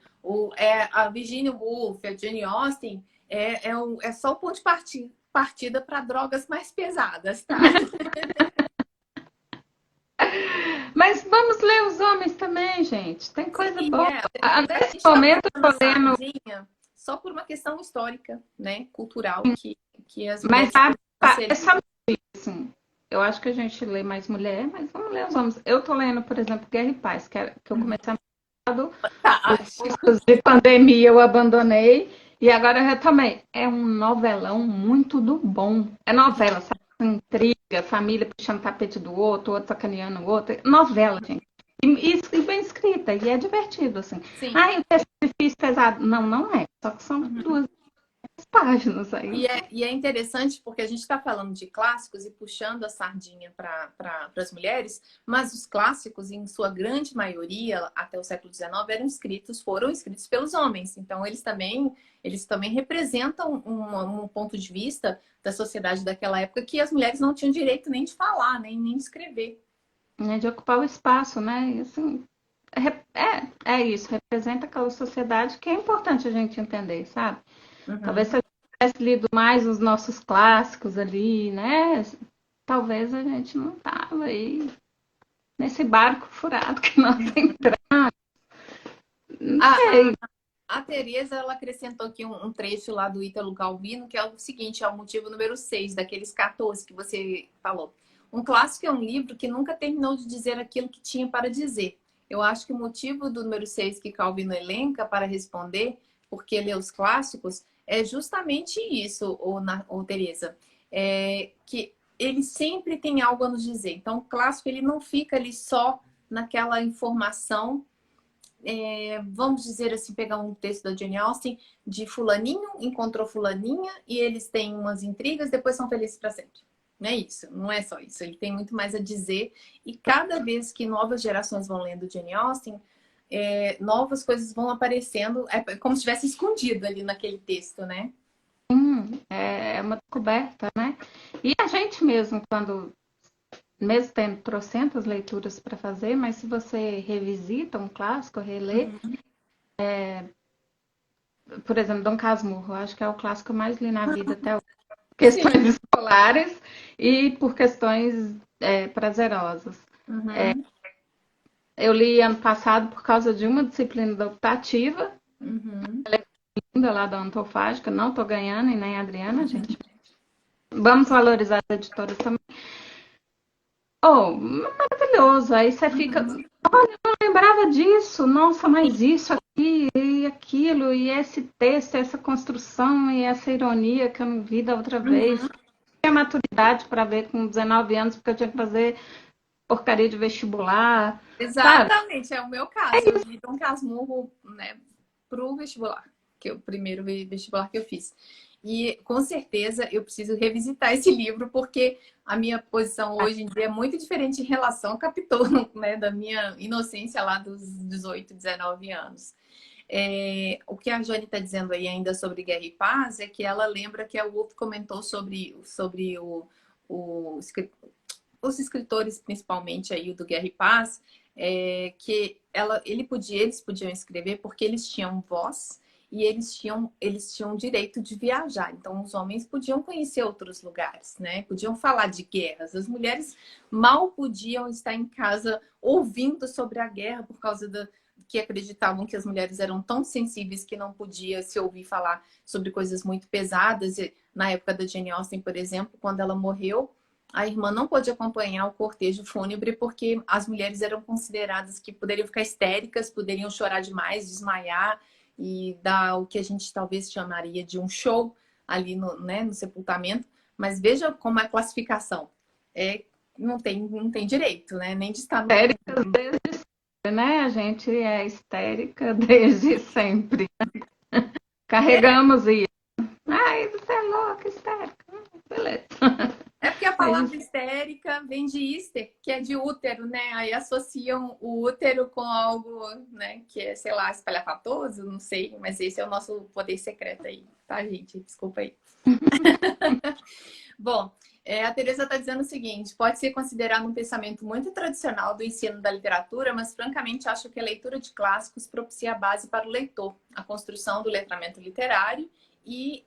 A Virginia Woolf, a Jane Austen, é só o ponto de partida para drogas mais pesadas, tá? Mas vamos ler os homens também, gente. Tem coisa Sim, boa. mas a Nesse gente está momento, eu puxando tô lendo. sardinha só por uma questão histórica, né? Cultural, que as Mas mulheres sabe, poderiam é ser. só assim. Eu acho que a gente lê mais mulher, mas vamos ler os homens. Eu tô lendo, por exemplo, Guerra e Paz, que eu comecei os Fantástico. cursos de pandemia, eu abandonei. E agora eu retomei. É um novelão muito do bom. É novela, sabe? Intriga, família puxando tapete do outro sacaneando o outro. Novela, gente. E bem escrita, e é divertido, assim. Sim. Ah, o texto é difícil, pesado. Não, não é. Só que são Uhum. 2 páginas aí. E é interessante porque a gente está falando de clássicos e puxando a sardinha para as mulheres, mas os clássicos, em sua grande maioria, até o século XIX, foram escritos pelos homens. Então, eles também representam um ponto de vista da sociedade daquela época que as mulheres não tinham direito nem de falar, nem de escrever. Né, de ocupar o espaço, né? E, assim, é isso, representa aquela sociedade que é importante a gente entender, sabe? Talvez Uhum. se eu tivesse lido mais os nossos clássicos ali, né? Talvez a gente não tava aí nesse barco furado que nós entramos. Não A, sei. a Tereza, ela acrescentou aqui um trecho lá do Ítalo Calvino, que é o seguinte, é o motivo número 6 daqueles 14 que você falou. Um clássico é um livro que nunca terminou de dizer aquilo que tinha para dizer. Eu acho que o motivo do número 6 que Calvino elenca para responder por que lê os clássicos é justamente isso, ô Tereza. É que ele sempre tem algo a nos dizer. Então, o clássico ele não fica ali só naquela informação vamos dizer assim, pegar um texto da Jane Austen, de fulaninho encontrou fulaninha e eles têm umas intrigas, depois são felizes para sempre. Não é isso, não é só isso. Ele tem muito mais a dizer e cada vez que novas gerações vão lendo Jane Austen, novas coisas vão aparecendo, é como se estivesse escondido ali naquele texto, né? É uma descoberta, né? E a gente mesmo, quando, mesmo tendo trocentas leituras para fazer, mas se você revisita um clássico, relê, Uhum. por exemplo, Dom Casmurro, acho que é o clássico que eu mais li na vida até hoje. Sim. Questões escolares e por questões prazerosas. Uhum. Eu li ano passado por causa de uma disciplina optativa, Uhum. ainda lá da Ontofágica, não estou ganhando e nem a Adriana, gente. Vamos valorizar as editoras também. Oh, maravilhoso. Aí você fica, Uhum. lembrava disso, nossa, mas isso aqui e aquilo, e esse texto, essa construção e essa ironia que eu não vi da outra vez. Uhum. Tinha maturidade para ver com 19 anos, porque eu tinha que fazer porcaria de vestibular, sabe? Exatamente, é o meu caso. Eu li Dom Casmurro, né, pro vestibular, que é o primeiro vestibular que eu fiz. E com certeza eu preciso revisitar esse livro, porque a minha posição hoje em dia é muito diferente em relação ao Capitão, né, da minha inocência lá dos 18, 19 anos. O que a Jane está dizendo aí ainda sobre Guerra e Paz é que ela lembra que a Wolf comentou sobre os escritores, principalmente aí o do Guerra e Paz, que eles podiam escrever porque eles tinham voz e eles tinham direito de viajar. Então, os homens podiam conhecer outros lugares, né? Podiam falar de guerras. As mulheres mal podiam estar em casa ouvindo sobre a guerra por causa que acreditavam que as mulheres eram tão sensíveis que não podia se ouvir falar sobre coisas muito pesadas. E, na época da Jane Austen, por exemplo, quando ela morreu, a irmã não pôde acompanhar o cortejo fúnebre porque as mulheres eram consideradas que poderiam ficar histéricas, poderiam chorar demais, desmaiar e dar o que a gente talvez chamaria de um show ali no sepultamento. Mas veja como é a classificação. Não tem direito, né? Nem de estar no Histéricas desde sempre, né? A gente é histérica desde sempre. Carregamos isso. Ai, você é louca, histérica. Beleza. É porque a Desde palavra histérica vem de hister, que é de útero, né? Aí associam o útero com algo, né, que é, sei lá, espalhafatoso, não sei, mas esse é o nosso poder secreto aí, tá, gente? Desculpa aí. Bom, a Teresa está dizendo o seguinte: pode ser considerado um pensamento muito tradicional do ensino da literatura, mas francamente acho que a leitura de clássicos propicia a base para o leitor, a construção do letramento literário e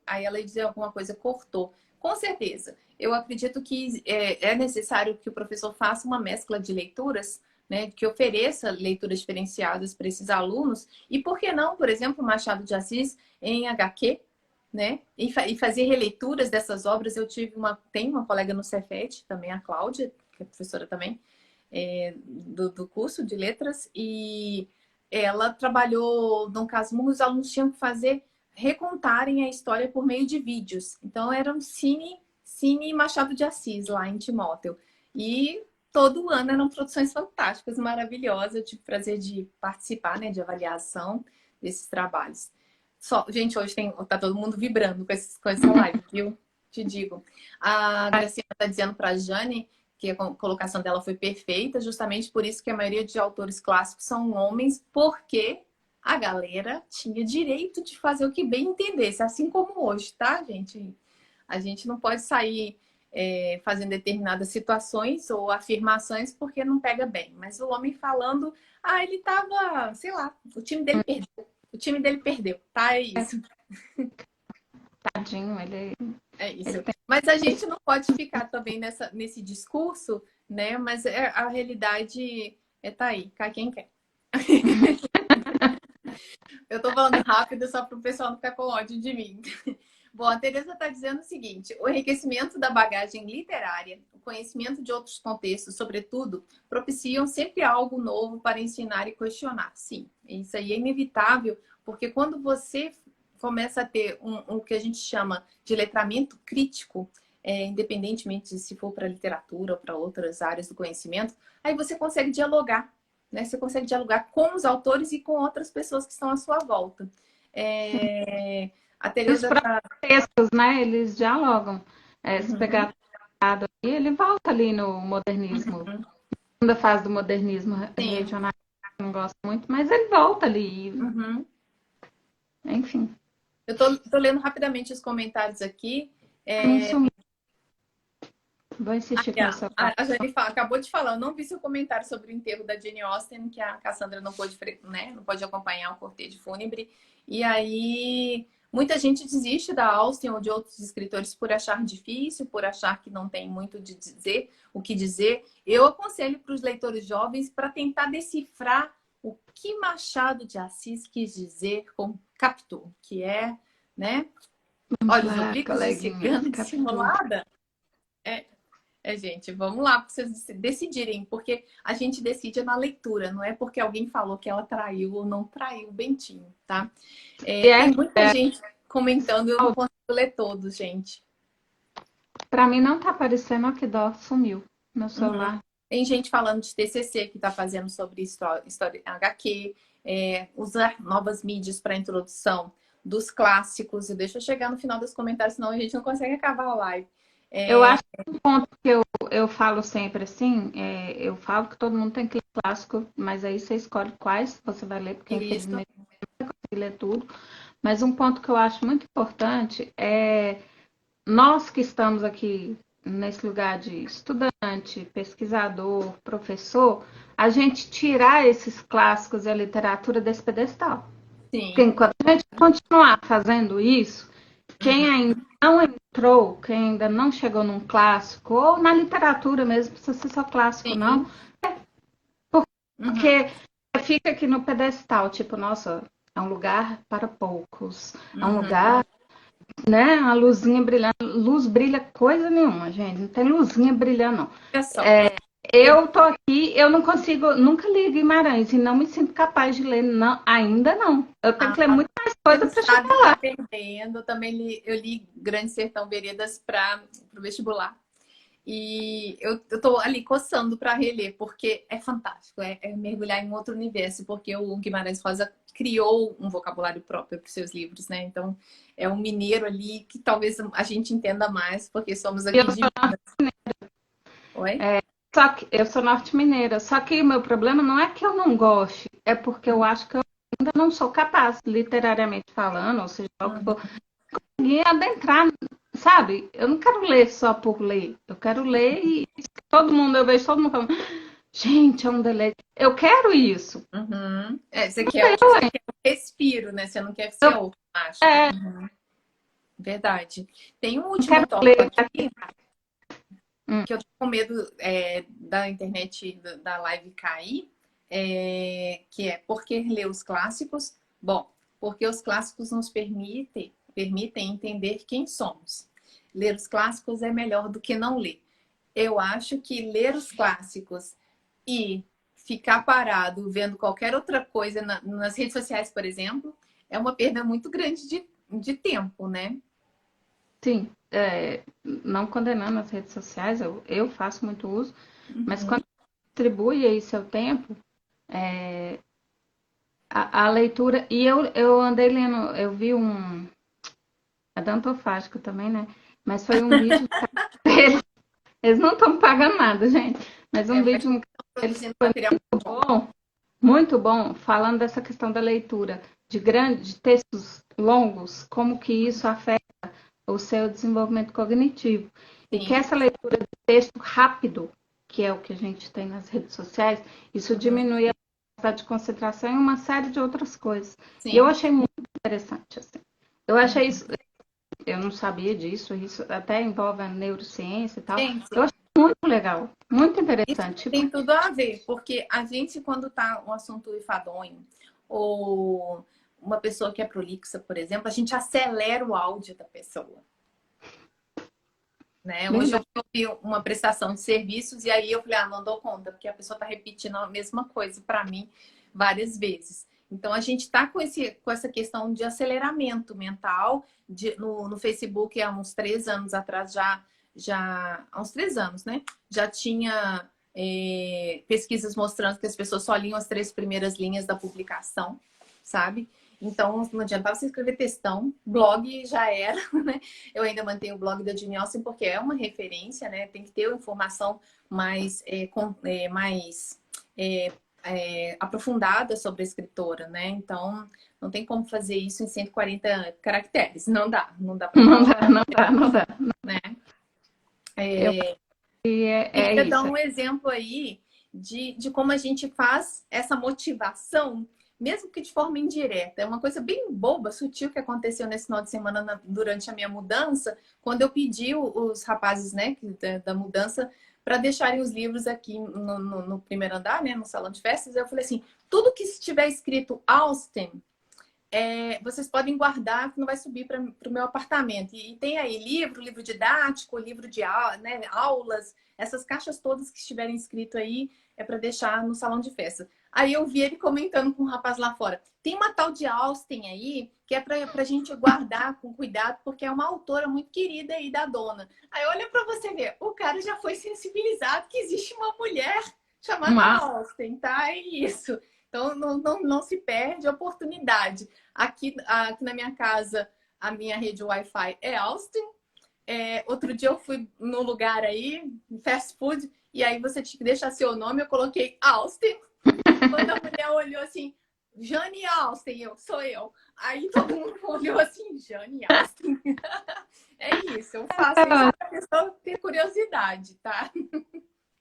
aí ela diz alguma coisa, cortou. Com certeza, eu acredito que é necessário que o professor faça uma mescla de leituras, né, que ofereça leituras diferenciadas para esses alunos e por que não, por exemplo, Machado de Assis em HQ, né? E fazer releituras dessas obras. Tenho uma colega no Cefet, também a Cláudia, que é professora também, do curso de letras, e ela trabalhou, no caso, os alunos tinham que recontarem a história por meio de vídeos. Então, era um cine Machado de Assis, lá em Timóteo. E todo ano eram produções fantásticas, maravilhosas. Eu tive o prazer de participar, né, de avaliação desses trabalhos. Gente, hoje tá todo mundo vibrando com essa live, viu? Te digo. A Graciana está dizendo para a Jane que a colocação dela foi perfeita, justamente por isso que a maioria de autores clássicos são homens, porque a galera tinha direito de fazer o que bem entendesse, assim como hoje, tá, gente? A gente não pode sair fazendo determinadas situações ou afirmações porque não pega bem. Mas o homem falando, ele tava, sei lá, o time dele perdeu. O time dele perdeu, tá? É isso. Tadinho, ele isso. tem... Mas a gente não pode ficar também nesse discurso, né? Mas a realidade tá aí, cai quem quer. Eu tô falando rápido só para o pessoal não ficar com ódio de mim. Bom, a Teresa está dizendo o seguinte: o enriquecimento da bagagem literária, o conhecimento de outros contextos, sobretudo, propiciam sempre algo novo para ensinar e questionar. Sim, isso aí é inevitável, porque quando você começa a ter o que a gente chama de letramento crítico, independentemente de se for para literatura ou para outras áreas do conhecimento, aí você consegue dialogar, né? Você consegue dialogar com os autores e com outras pessoas que estão à sua volta. A Teresa os textos, né? Eles dialogam. Se pegar ali, ele volta ali no modernismo. Segunda fase do modernismo regional, eu não gosto muito, mas ele volta ali. Enfim. Eu tô lendo rapidamente os comentários aqui. Vou insistir com essa parte. A Jane acabou de falar, eu não vi seu comentário sobre o enterro da Jane Austen, que a Cassandra não pôde, né, não pode acompanhar o cortejo fúnebre. E aí, muita gente desiste da Austen ou de outros escritores por achar difícil, por achar que não tem muito o que dizer. Eu aconselho para os leitores jovens para tentar decifrar o que Machado de Assis quis dizer com Capitu, que é, né? Olhos oblíquos e cigana dissimulada. Gente, vamos lá para vocês decidirem, porque a gente decide na leitura, não é porque alguém falou que ela traiu ou não traiu o Bentinho, tá? Tem muita gente comentando, eu não consigo ler todos, gente. Para mim não tá aparecendo, ó, que dó, sumiu no celular. Tem gente falando de TCC que tá fazendo sobre história HQ, usar novas mídias para introdução dos clássicos. E deixa eu chegar no final dos comentários, senão a gente não consegue acabar a live. Eu acho que um ponto que eu falo sempre assim, eu falo que todo mundo tem que ler clássico, mas aí você escolhe quais você vai ler, porque infelizmente não vai conseguir ler tudo. Mas um ponto que eu acho muito importante é nós que estamos aqui nesse lugar de estudante, pesquisador, professor, a gente tirar esses clássicos e a literatura desse pedestal. Sim. Porque enquanto a gente continuar fazendo isso, quem ainda não entrou, quem ainda não chegou num clássico, ou na literatura mesmo, precisa ser só clássico, não. Porque fica aqui no pedestal, tipo, nossa, é um lugar para poucos. É um lugar, né? A luzinha brilhando. Luz brilha coisa nenhuma, gente. Não tem luzinha brilhando, não. Eu tô aqui, eu não consigo, nunca li Guimarães e não me sinto capaz de ler, não, ainda não. Eu tenho que ler muito mais coisa para chegar lá. Eu também li Grande Sertão Veredas para o vestibular. E eu tô ali coçando para reler, porque é fantástico, é mergulhar em outro universo, porque o Guimarães Rosa criou um vocabulário próprio para os seus livros, né? Então, é um mineiro ali que talvez a gente entenda mais, porque somos aqui de Minas. Oi? Só que eu sou norte-mineira, só que o meu problema não é que eu não goste, é porque eu acho que eu ainda não sou capaz, literariamente falando, ou seja, o que for, conseguir adentrar, sabe? Eu não quero ler só por ler, eu quero ler e eu vejo todo mundo falando, gente, é um deleite. Eu quero isso. Você quer um respiro, né? Você não quer ser outro, acho. Verdade. Tem um último tópico aqui. Que eu tô com medo da internet da live cair, que é por que ler os clássicos? Bom, porque os clássicos nos permitem entender quem somos. Ler os clássicos é melhor do que não ler. Eu acho que ler os clássicos e ficar parado vendo qualquer outra coisa nas redes sociais, por exemplo, é uma perda muito grande de tempo, né? Sim, não condenando as redes sociais, eu faço muito uso, mas quando distribui aí seu tempo, a leitura, e eu andei lendo, eu vi é dantofágico também, né? Mas foi um vídeo eles não estão pagando nada, gente, mas vídeo eles foi muito bom, falando dessa questão da leitura, de textos longos, como que isso afeta o seu desenvolvimento cognitivo. E que Sim. essa leitura de texto rápido, que é o que a gente tem nas redes sociais, isso diminui a capacidade de concentração e uma série de outras coisas. E eu Sim. achei muito interessante, assim. Eu achei isso, eu não sabia disso, isso até envolve a neurociência e tal. Sim, Eu sim. achei muito legal, muito Isso interessante. tem tudo a ver, porque a gente, quando tá um assunto enfadonho, ou uma pessoa que é prolixa, por exemplo, a gente acelera o áudio da pessoa. Né? Hoje eu Verdade. vi uma prestação de serviços e aí eu falei, não dou conta, porque a pessoa está repetindo a mesma coisa para mim várias vezes. Então a gente está com essa questão de aceleramento mental no Facebook há uns 3 anos atrás, há uns 3 anos, né? Já tinha pesquisas mostrando que as pessoas só liam as 3 primeiras linhas da publicação, sabe? Então, não adiantava você escrever textão, blog já era, né? Eu ainda mantenho o blog da Jane Austen porque é uma referência, né? Tem que ter informação mais, aprofundada sobre a escritora, né? Então, não tem como fazer isso em 140 caracteres. Não dá para falar, Não dá. né? Eu, Queria dar isso. um exemplo aí de como a gente faz essa motivação, mesmo que de forma indireta. É uma coisa bem boba, sutil que aconteceu nesse final de semana durante a minha mudança, quando eu pedi os rapazes, né, da mudança para deixarem os livros aqui no primeiro andar, né, no salão de festas. Eu falei assim, tudo que estiver escrito Austen, vocês podem guardar que não vai subir para o meu apartamento. E tem aí livro didático, livro de né, aulas, essas caixas todas que estiverem escrito aí é para deixar no salão de festa. Aí eu vi ele comentando com um rapaz lá fora. Tem uma tal de Austen aí que é para a gente guardar com cuidado, porque é uma autora muito querida aí da dona. Aí olha para você ver, o cara já foi sensibilizado que existe uma mulher chamada Austen, tá? É isso. Então não se perde a oportunidade. Aqui na minha casa, a minha rede Wi-Fi é Austin. Outro dia eu fui num lugar aí, fast food, e aí você tinha que deixar seu nome, eu coloquei Austin. Quando a mulher olhou assim, Jane Austen, sou eu. Aí todo mundo olhou assim, Jane Austen. É isso, eu faço isso para a pessoa ter curiosidade, tá?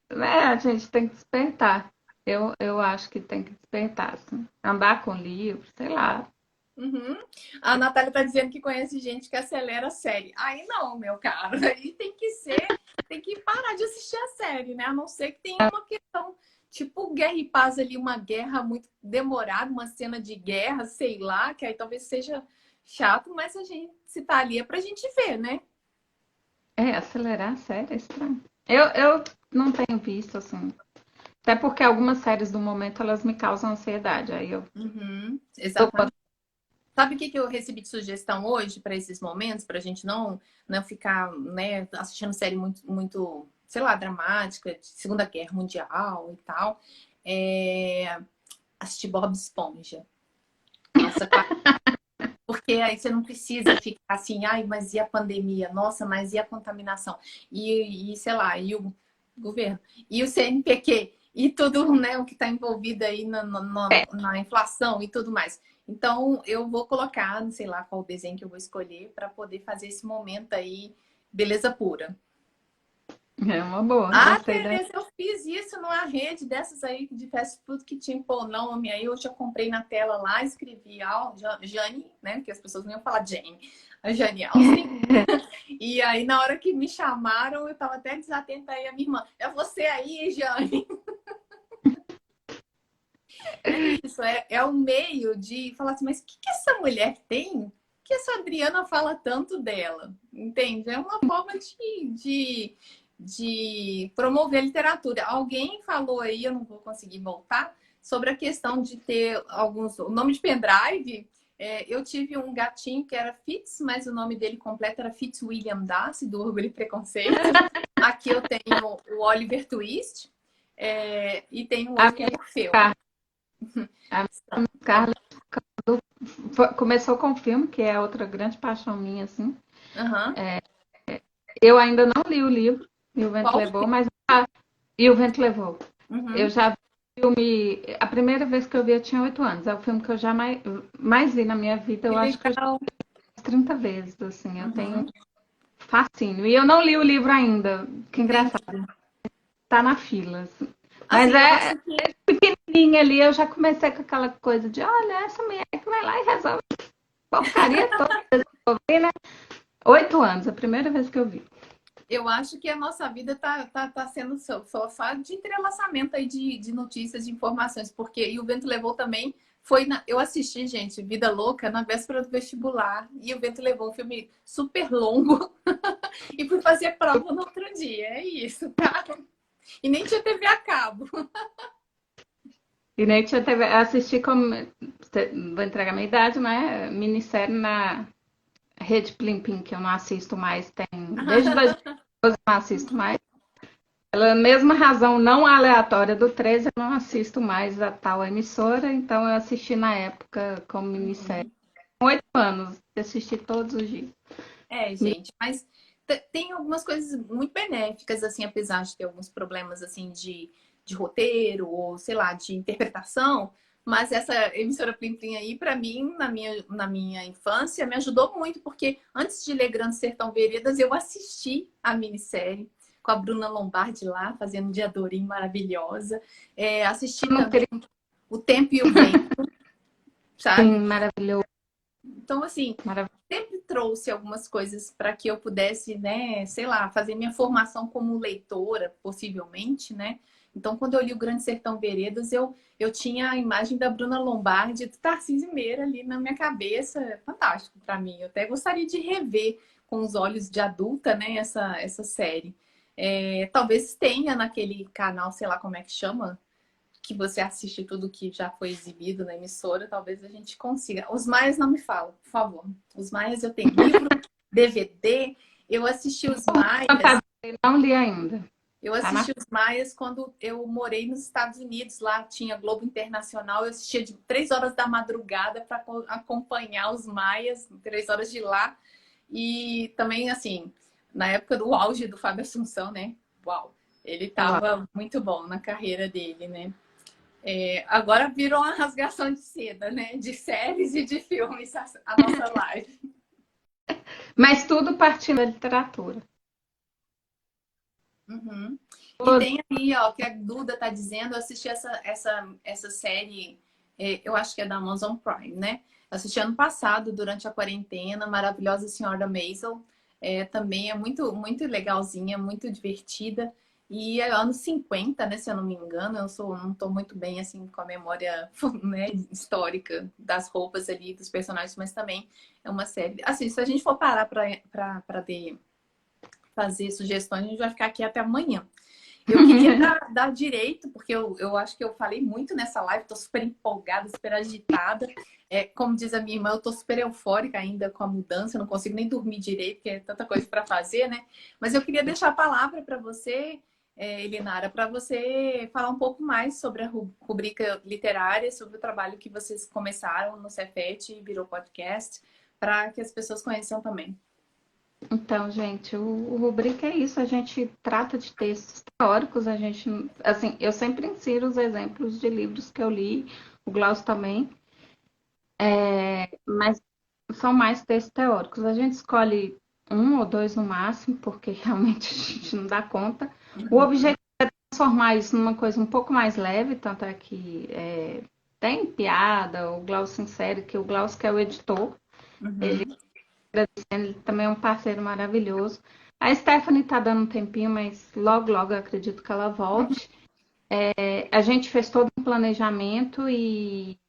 A gente tem que despertar. Eu acho que tem que despertar, assim. Andar com livro, sei lá. Uhum. A Natália tá dizendo que conhece gente que acelera a série. Aí não, meu caro. Aí tem que parar de assistir a série, né? A não ser que tenha uma questão, tipo Guerra e Paz ali, uma guerra muito demorada, uma cena de guerra, sei lá, que aí talvez seja chato, mas a gente, se tá ali, é pra gente ver, né? Acelerar a série é estranho. Eu não tenho visto, assim. Até porque algumas séries do momento elas me causam ansiedade. Aí eu Uhum, tô exatamente. Sabe o que eu recebi de sugestão hoje para esses momentos, para a gente não ficar, né, assistindo série muito, sei lá, dramática, de Segunda Guerra Mundial e tal? Assistir Bob Esponja. Nossa, porque aí você não precisa ficar assim, ai, mas e a pandemia? Nossa, mas e a contaminação? Sei lá, e o governo? E o CNPq? E tudo, né, o que está envolvido aí na inflação e tudo mais. Então, eu vou colocar, não sei lá qual desenho que eu vou escolher para poder fazer esse momento aí, beleza pura. É uma boa, Ah, gostei da. Tereza, eu fiz isso numa rede dessas aí de fast food que tinha pô nome. Aí eu já comprei na tela lá, escrevi Jane, né? Que as pessoas não iam falar Jane, a Jane Austen. E aí, na hora que me chamaram, eu tava até desatenta aí, a minha irmã. É você aí, Jane? É isso, é o meio de falar assim, mas o que essa mulher tem que essa Adriana fala tanto dela? Entende? É uma forma de promover a literatura. Alguém falou aí, eu não vou conseguir voltar, sobre a questão de ter alguns... O nome de pendrive, eu tive um gatinho que era Fitz, mas o nome dele completo era Fitzwilliam Darcy, do Orgulho e Preconceito. Aqui eu tenho o Oliver Twist, e tenho um A outro que é minha Orfeu. Carla começou com o filme, que é outra grande paixão minha, assim. Uhum. Eu ainda não li o livro, E o Vento Qual Levou, mas E o Vento Levou. Eu Uhum. já vi o filme. A primeira vez que eu vi, eu tinha 8 anos. É o filme que eu já mais vi na minha vida. Que Eu acho que eu já legal. vi 30 vezes. Assim. Eu tenho Uhum. fascínio. E eu não li o livro ainda, que engraçado, tá na fila. Assim. Mas Assim, eu acho que pequenininha ali, eu já comecei com aquela coisa de, olha, essa mulher que vai lá e resolve porcaria toda. Eu vi, né? 8 anos, a primeira vez que eu vi. Eu acho que a nossa vida tá sendo só de entrelaçamento aí de notícias, de informações, porque e o Vento Levou também eu assisti, gente, Vida Louca na véspera do vestibular, e o Vento Levou um filme super longo e fui fazer prova no outro dia. É isso, tá? E nem tinha TV a cabo. E nem tinha TV, assisti como, vou entregar a minha idade, né? Minissérie na Rede Plim Plim, que eu não assisto mais, desde 2012 eu não assisto mais. Pela mesma razão não aleatória do 13, eu não assisto mais a tal emissora, então eu assisti na época como minissérie. 8 anos, assisti todos os dias. É, gente, mas tem algumas coisas muito benéficas, assim, apesar de ter alguns problemas, assim, de roteiro ou, sei lá, de interpretação. Mas essa emissora Plim Plim aí, pra mim, na minha infância, me ajudou muito, porque antes de ler Grande Sertão Veredas, eu assisti a minissérie com a Bruna Lombardi lá, fazendo de Adorim maravilhosa. Assisti também O Tempo e o Vento, sabe? Sim, maravilhoso. Então, assim, Maravilhoso. sempre trouxe algumas coisas para que eu pudesse, né, sei lá, fazer minha formação como leitora, possivelmente, né? Então, quando eu li o Grande Sertão Veredas, eu tinha a imagem da Bruna Lombardi e do Tarcísio Meira ali na minha cabeça. Fantástico para mim. Eu até gostaria de rever com os olhos de adulta, né, essa série. Talvez tenha naquele canal, sei lá como é que chama, que você assiste tudo que já foi exibido na emissora, talvez a gente consiga. Os Maias não me falam, por favor. Os Maias eu tenho livro, DVD, eu assisti os Maias. Não li ainda. Eu assisti os Maias quando eu morei nos Estados Unidos, lá tinha Globo Internacional, eu assistia de 3 horas da madrugada para acompanhar os Maias, 3 horas de lá. E também, assim, na época do auge do Fábio Assunção, né? Uau! Ele estava muito bom na carreira dele, né? Agora virou uma rasgação de seda, né? De séries e de filmes a nossa live. Mas tudo partindo da literatura. Uhum. E tem aí, ó, que a Duda tá dizendo, eu assisti essa série, eu acho que é da Amazon Prime, né? Assisti ano passado, durante a quarentena, Maravilhosa Senhora Maisel. Também é muito, muito legalzinha, muito divertida. E é anos 50, né, se eu não me engano, não estou muito bem assim com a memória, né, histórica das roupas ali, dos personagens, mas também é uma série. Assim, se a gente for parar para fazer sugestões, a gente vai ficar aqui até amanhã. Eu queria dar direito, porque eu acho que eu falei muito nessa live, estou super empolgada, super agitada. Como diz a minha irmã, eu estou super eufórica ainda com a mudança, eu não consigo nem dormir direito, porque é tanta coisa para fazer, né? Mas eu queria deixar a palavra para você, Elinara, para você falar um pouco mais sobre a rubrica literária, sobre o trabalho que vocês começaram no Cefet e virou podcast, para que as pessoas conheçam também. Então, gente, o rubrica é isso, a gente trata de textos teóricos, a gente, assim, eu sempre insiro os exemplos de livros que eu li, o Glaucio também, mas são mais textos teóricos. A gente escolhe 1 ou 2 no máximo, porque realmente a gente não dá conta. O objetivo é transformar isso numa coisa um pouco mais leve, tanto é que tem piada, o Glaucio insere, que o Glaucio que é o editor, ele também é um parceiro maravilhoso. A Stephanie está dando um tempinho, mas logo, logo eu acredito que ela volte. A gente fez todo um planejamento e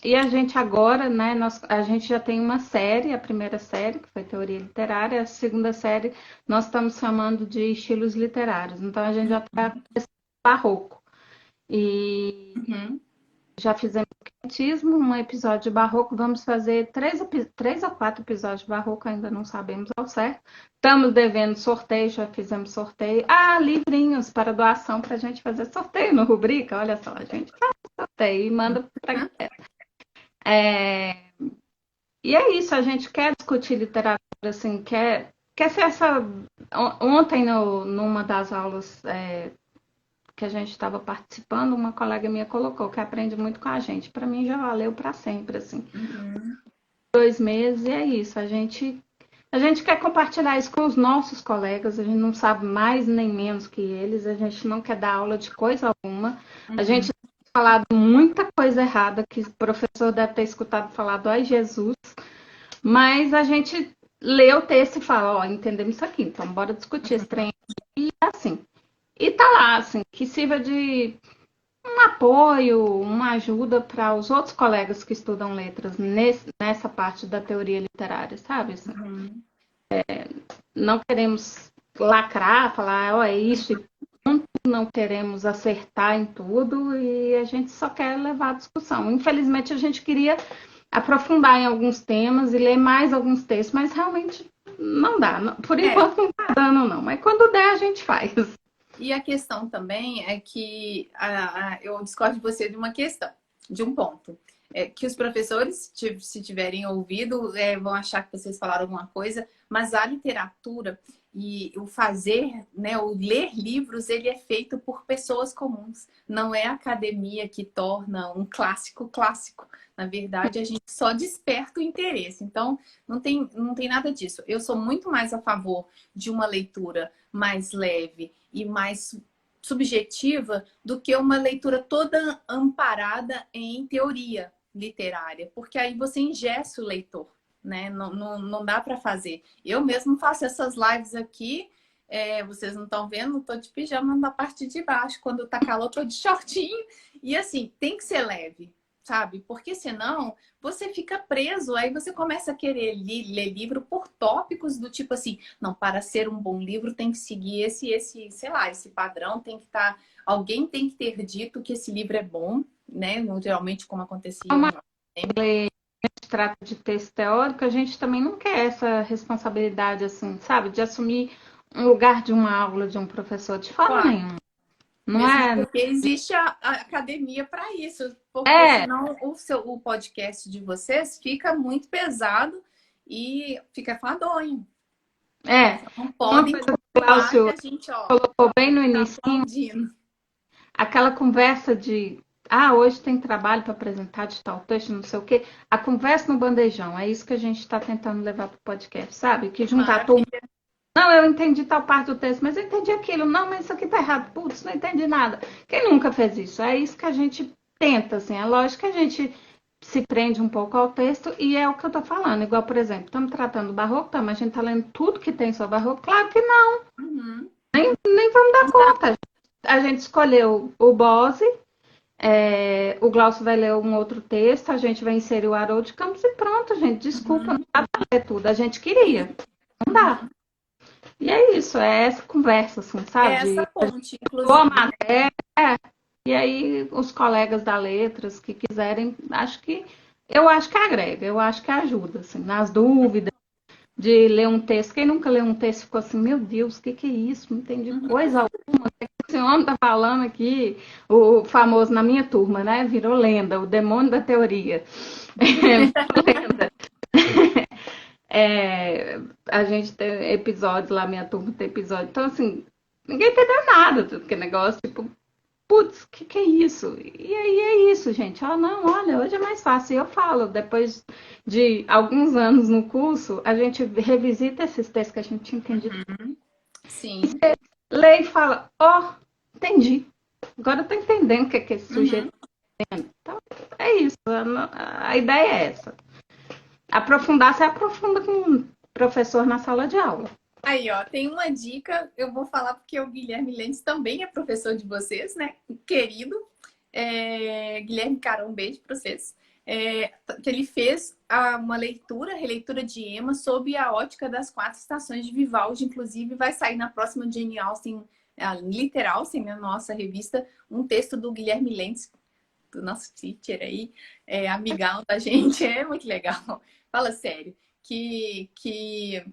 a gente agora, né, a gente já tem uma série, a primeira série, que foi Teoria Literária, a segunda série nós estamos chamando de Estilos Literários. Então a gente já está começando barroco. E já fizemos quentismo, um episódio de barroco, vamos fazer 3 ou 4 episódios de barroco, ainda não sabemos ao certo. Estamos devendo sorteio, já fizemos sorteio. Livrinhos para doação para a gente fazer sorteio no Rubrica, olha só, a gente faz sorteio e manda para a galera. E é isso, a gente quer discutir literatura, assim, quer ser essa... Ontem, numa das aulas que a gente estava participando, uma colega minha colocou que aprende muito com a gente. Para mim já valeu para sempre, assim. 2 meses e é isso. A gente A gente quer compartilhar isso com os nossos colegas, a gente não sabe mais nem menos que eles, a gente não quer dar aula de coisa alguma, a gente tem falado muita coisa errada que o professor deve ter escutado falar do ai Jesus, mas a gente lê o texto e fala, ó, entendemos isso aqui, então bora discutir esse trem aqui, e assim. E tá lá, assim, que sirva de um apoio, uma ajuda para os outros colegas que estudam letras nessa parte da teoria literária, sabe? Assim, não queremos lacrar, falar, ó, é isso e ponto, não queremos acertar em tudo e a gente só quer levar a discussão. Infelizmente, a gente queria aprofundar em alguns temas e ler mais alguns textos, mas realmente não dá. Por enquanto não tá dando, não. Mas quando der, a gente faz. E a questão também é que eu discordo de você de uma questão, de um ponto. É que os professores, se tiverem ouvido, vão achar que vocês falaram alguma coisa, mas a literatura e o fazer, né, o ler livros, ele é feito por pessoas comuns. Não é a academia que torna um clássico clássico. Na verdade, a gente só desperta o interesse. Então, não tem nada disso. Eu sou muito mais a favor de uma leitura mais leve e mais subjetiva do que uma leitura toda amparada em teoria literária, porque aí você engessa o leitor, né? Não dá para fazer. Eu mesmo faço essas lives aqui, vocês não estão vendo, estou de pijama na parte de baixo, quando tá calor estou de shortinho, e assim, tem que ser leve, sabe? Porque senão você fica preso, aí você começa a querer ler livro por tópicos do tipo assim, não, para ser um bom livro tem que seguir esse, sei lá, esse padrão, tem que estar, alguém tem que ter dito que esse livro é bom, né? Geralmente como acontecia. Se trata de texto teórico, a gente também não quer essa responsabilidade, assim, sabe? De assumir um lugar de uma aula de um professor de forma nenhuma. Não mesmo porque existe a academia para isso. Porque senão o podcast de vocês fica muito pesado e fica enfadonho. Não podem falar que a gente colocou bem no início. Aquela conversa de hoje tem trabalho para apresentar de tal texto, não sei o quê. A conversa no bandejão, é isso que a gente está tentando levar para o podcast, sabe? Que juntar todo mundo. Não, eu entendi tal parte do texto, mas eu entendi aquilo. Não, mas isso aqui tá errado. Putz, não entendi nada. Quem nunca fez isso? É isso que a gente tenta, assim. É lógico que a gente se prende um pouco ao texto e é o que eu tô falando. Igual, por exemplo, estamos tratando do barroco, mas a gente tá lendo tudo que tem sobre barroco? Claro que não. Nem vamos dar conta. A gente escolheu o Bose, o Glaucio vai ler um outro texto, a gente vai inserir o Haroldo de Campos e pronto, gente. Desculpa, não dá pra ler tudo. A gente queria. Não dá. E é isso, é essa conversa, assim, sabe? Essa ponte, inclusive. E aí, os colegas da Letras que quiserem, eu acho que agrega, eu acho que ajuda, assim, nas dúvidas de ler um texto. Quem nunca leu um texto e ficou assim, meu Deus, o que é isso? Não entendi coisa alguma. O que esse homem tá falando aqui? O famoso, na minha turma, né? Virou lenda, o demônio da teoria. Lenda. A gente tem episódios lá, minha turma tem episódio. Então, assim, ninguém entendeu nada do que negócio, tipo, putz, o que é isso? E aí é isso, gente. Não, olha, hoje é mais fácil. E eu falo, depois de alguns anos no curso, a gente revisita esses textos que a gente tinha entendido. Sim. E você lê e fala, entendi. Agora eu tô entendendo o que é esse sujeito tá entendendo. Então, é isso. A ideia é essa. Aprofundar, você aprofunda com um professor na sala de aula. Aí, tem uma dica, eu vou falar porque o Guilherme Lentes também é professor de vocês, né? Querido. Guilherme Carão, um beijo para vocês. Que ele fez uma releitura de Emma sob a ótica das 4 estações de Vivaldi. Inclusive, vai sair na próxima Jane Austen, Literal Austen, na nossa revista, um texto do Guilherme Lentes, do nosso teacher aí, amigão da gente, é muito legal. Fala sério, que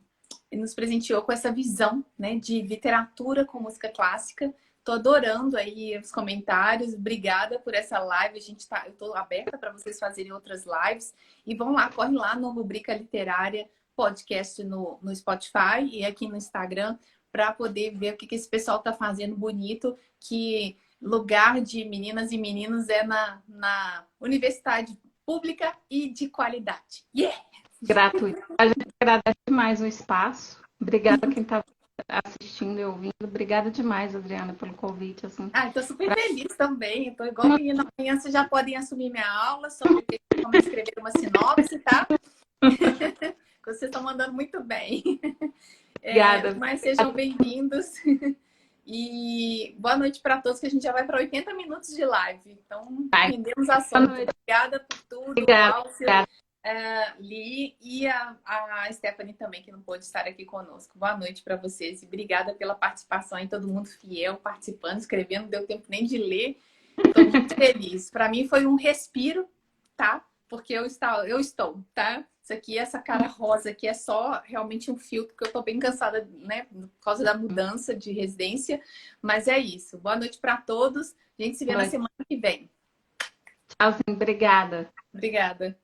nos presenteou com essa visão, né, de literatura com música clássica. Tô adorando aí os comentários. Obrigada por essa live. Eu tô aberta para vocês fazerem outras lives. E vão lá, corre lá no Rubrica Literária Podcast no Spotify e aqui no Instagram para poder ver o que esse pessoal tá fazendo bonito, que lugar de meninas e meninos é na universidade pública e de qualidade. Yeah! gratuito. A gente agradece demais o espaço. Obrigada a quem está assistindo e ouvindo. Obrigada demais, Adriana, pelo convite. Assim, Ah, estou super feliz também. Estou igual menina. Amanhã vocês já podem assumir minha aula sobre como escrever uma sinopse, tá? Vocês estão mandando muito bem. Obrigada. Mas sejam bem-vindos. E boa noite para todos, que a gente já vai para 80 minutos de live. Então, rendemos assunto. Obrigada por tudo, Glaucio, Li e a Stephanie também, que não pôde estar aqui conosco. Boa noite para vocês e obrigada pela participação aí, todo mundo fiel, participando, escrevendo, não deu tempo nem de ler. Estou muito feliz. Para mim foi um respiro, tá? Porque eu estou, tá? Isso aqui, essa cara rosa aqui é só realmente um filtro, porque eu tô bem cansada, né? Por causa da mudança de residência. Mas é isso. Boa noite para todos. A gente se vê na semana que vem. Tchauzinho, obrigada. Obrigada.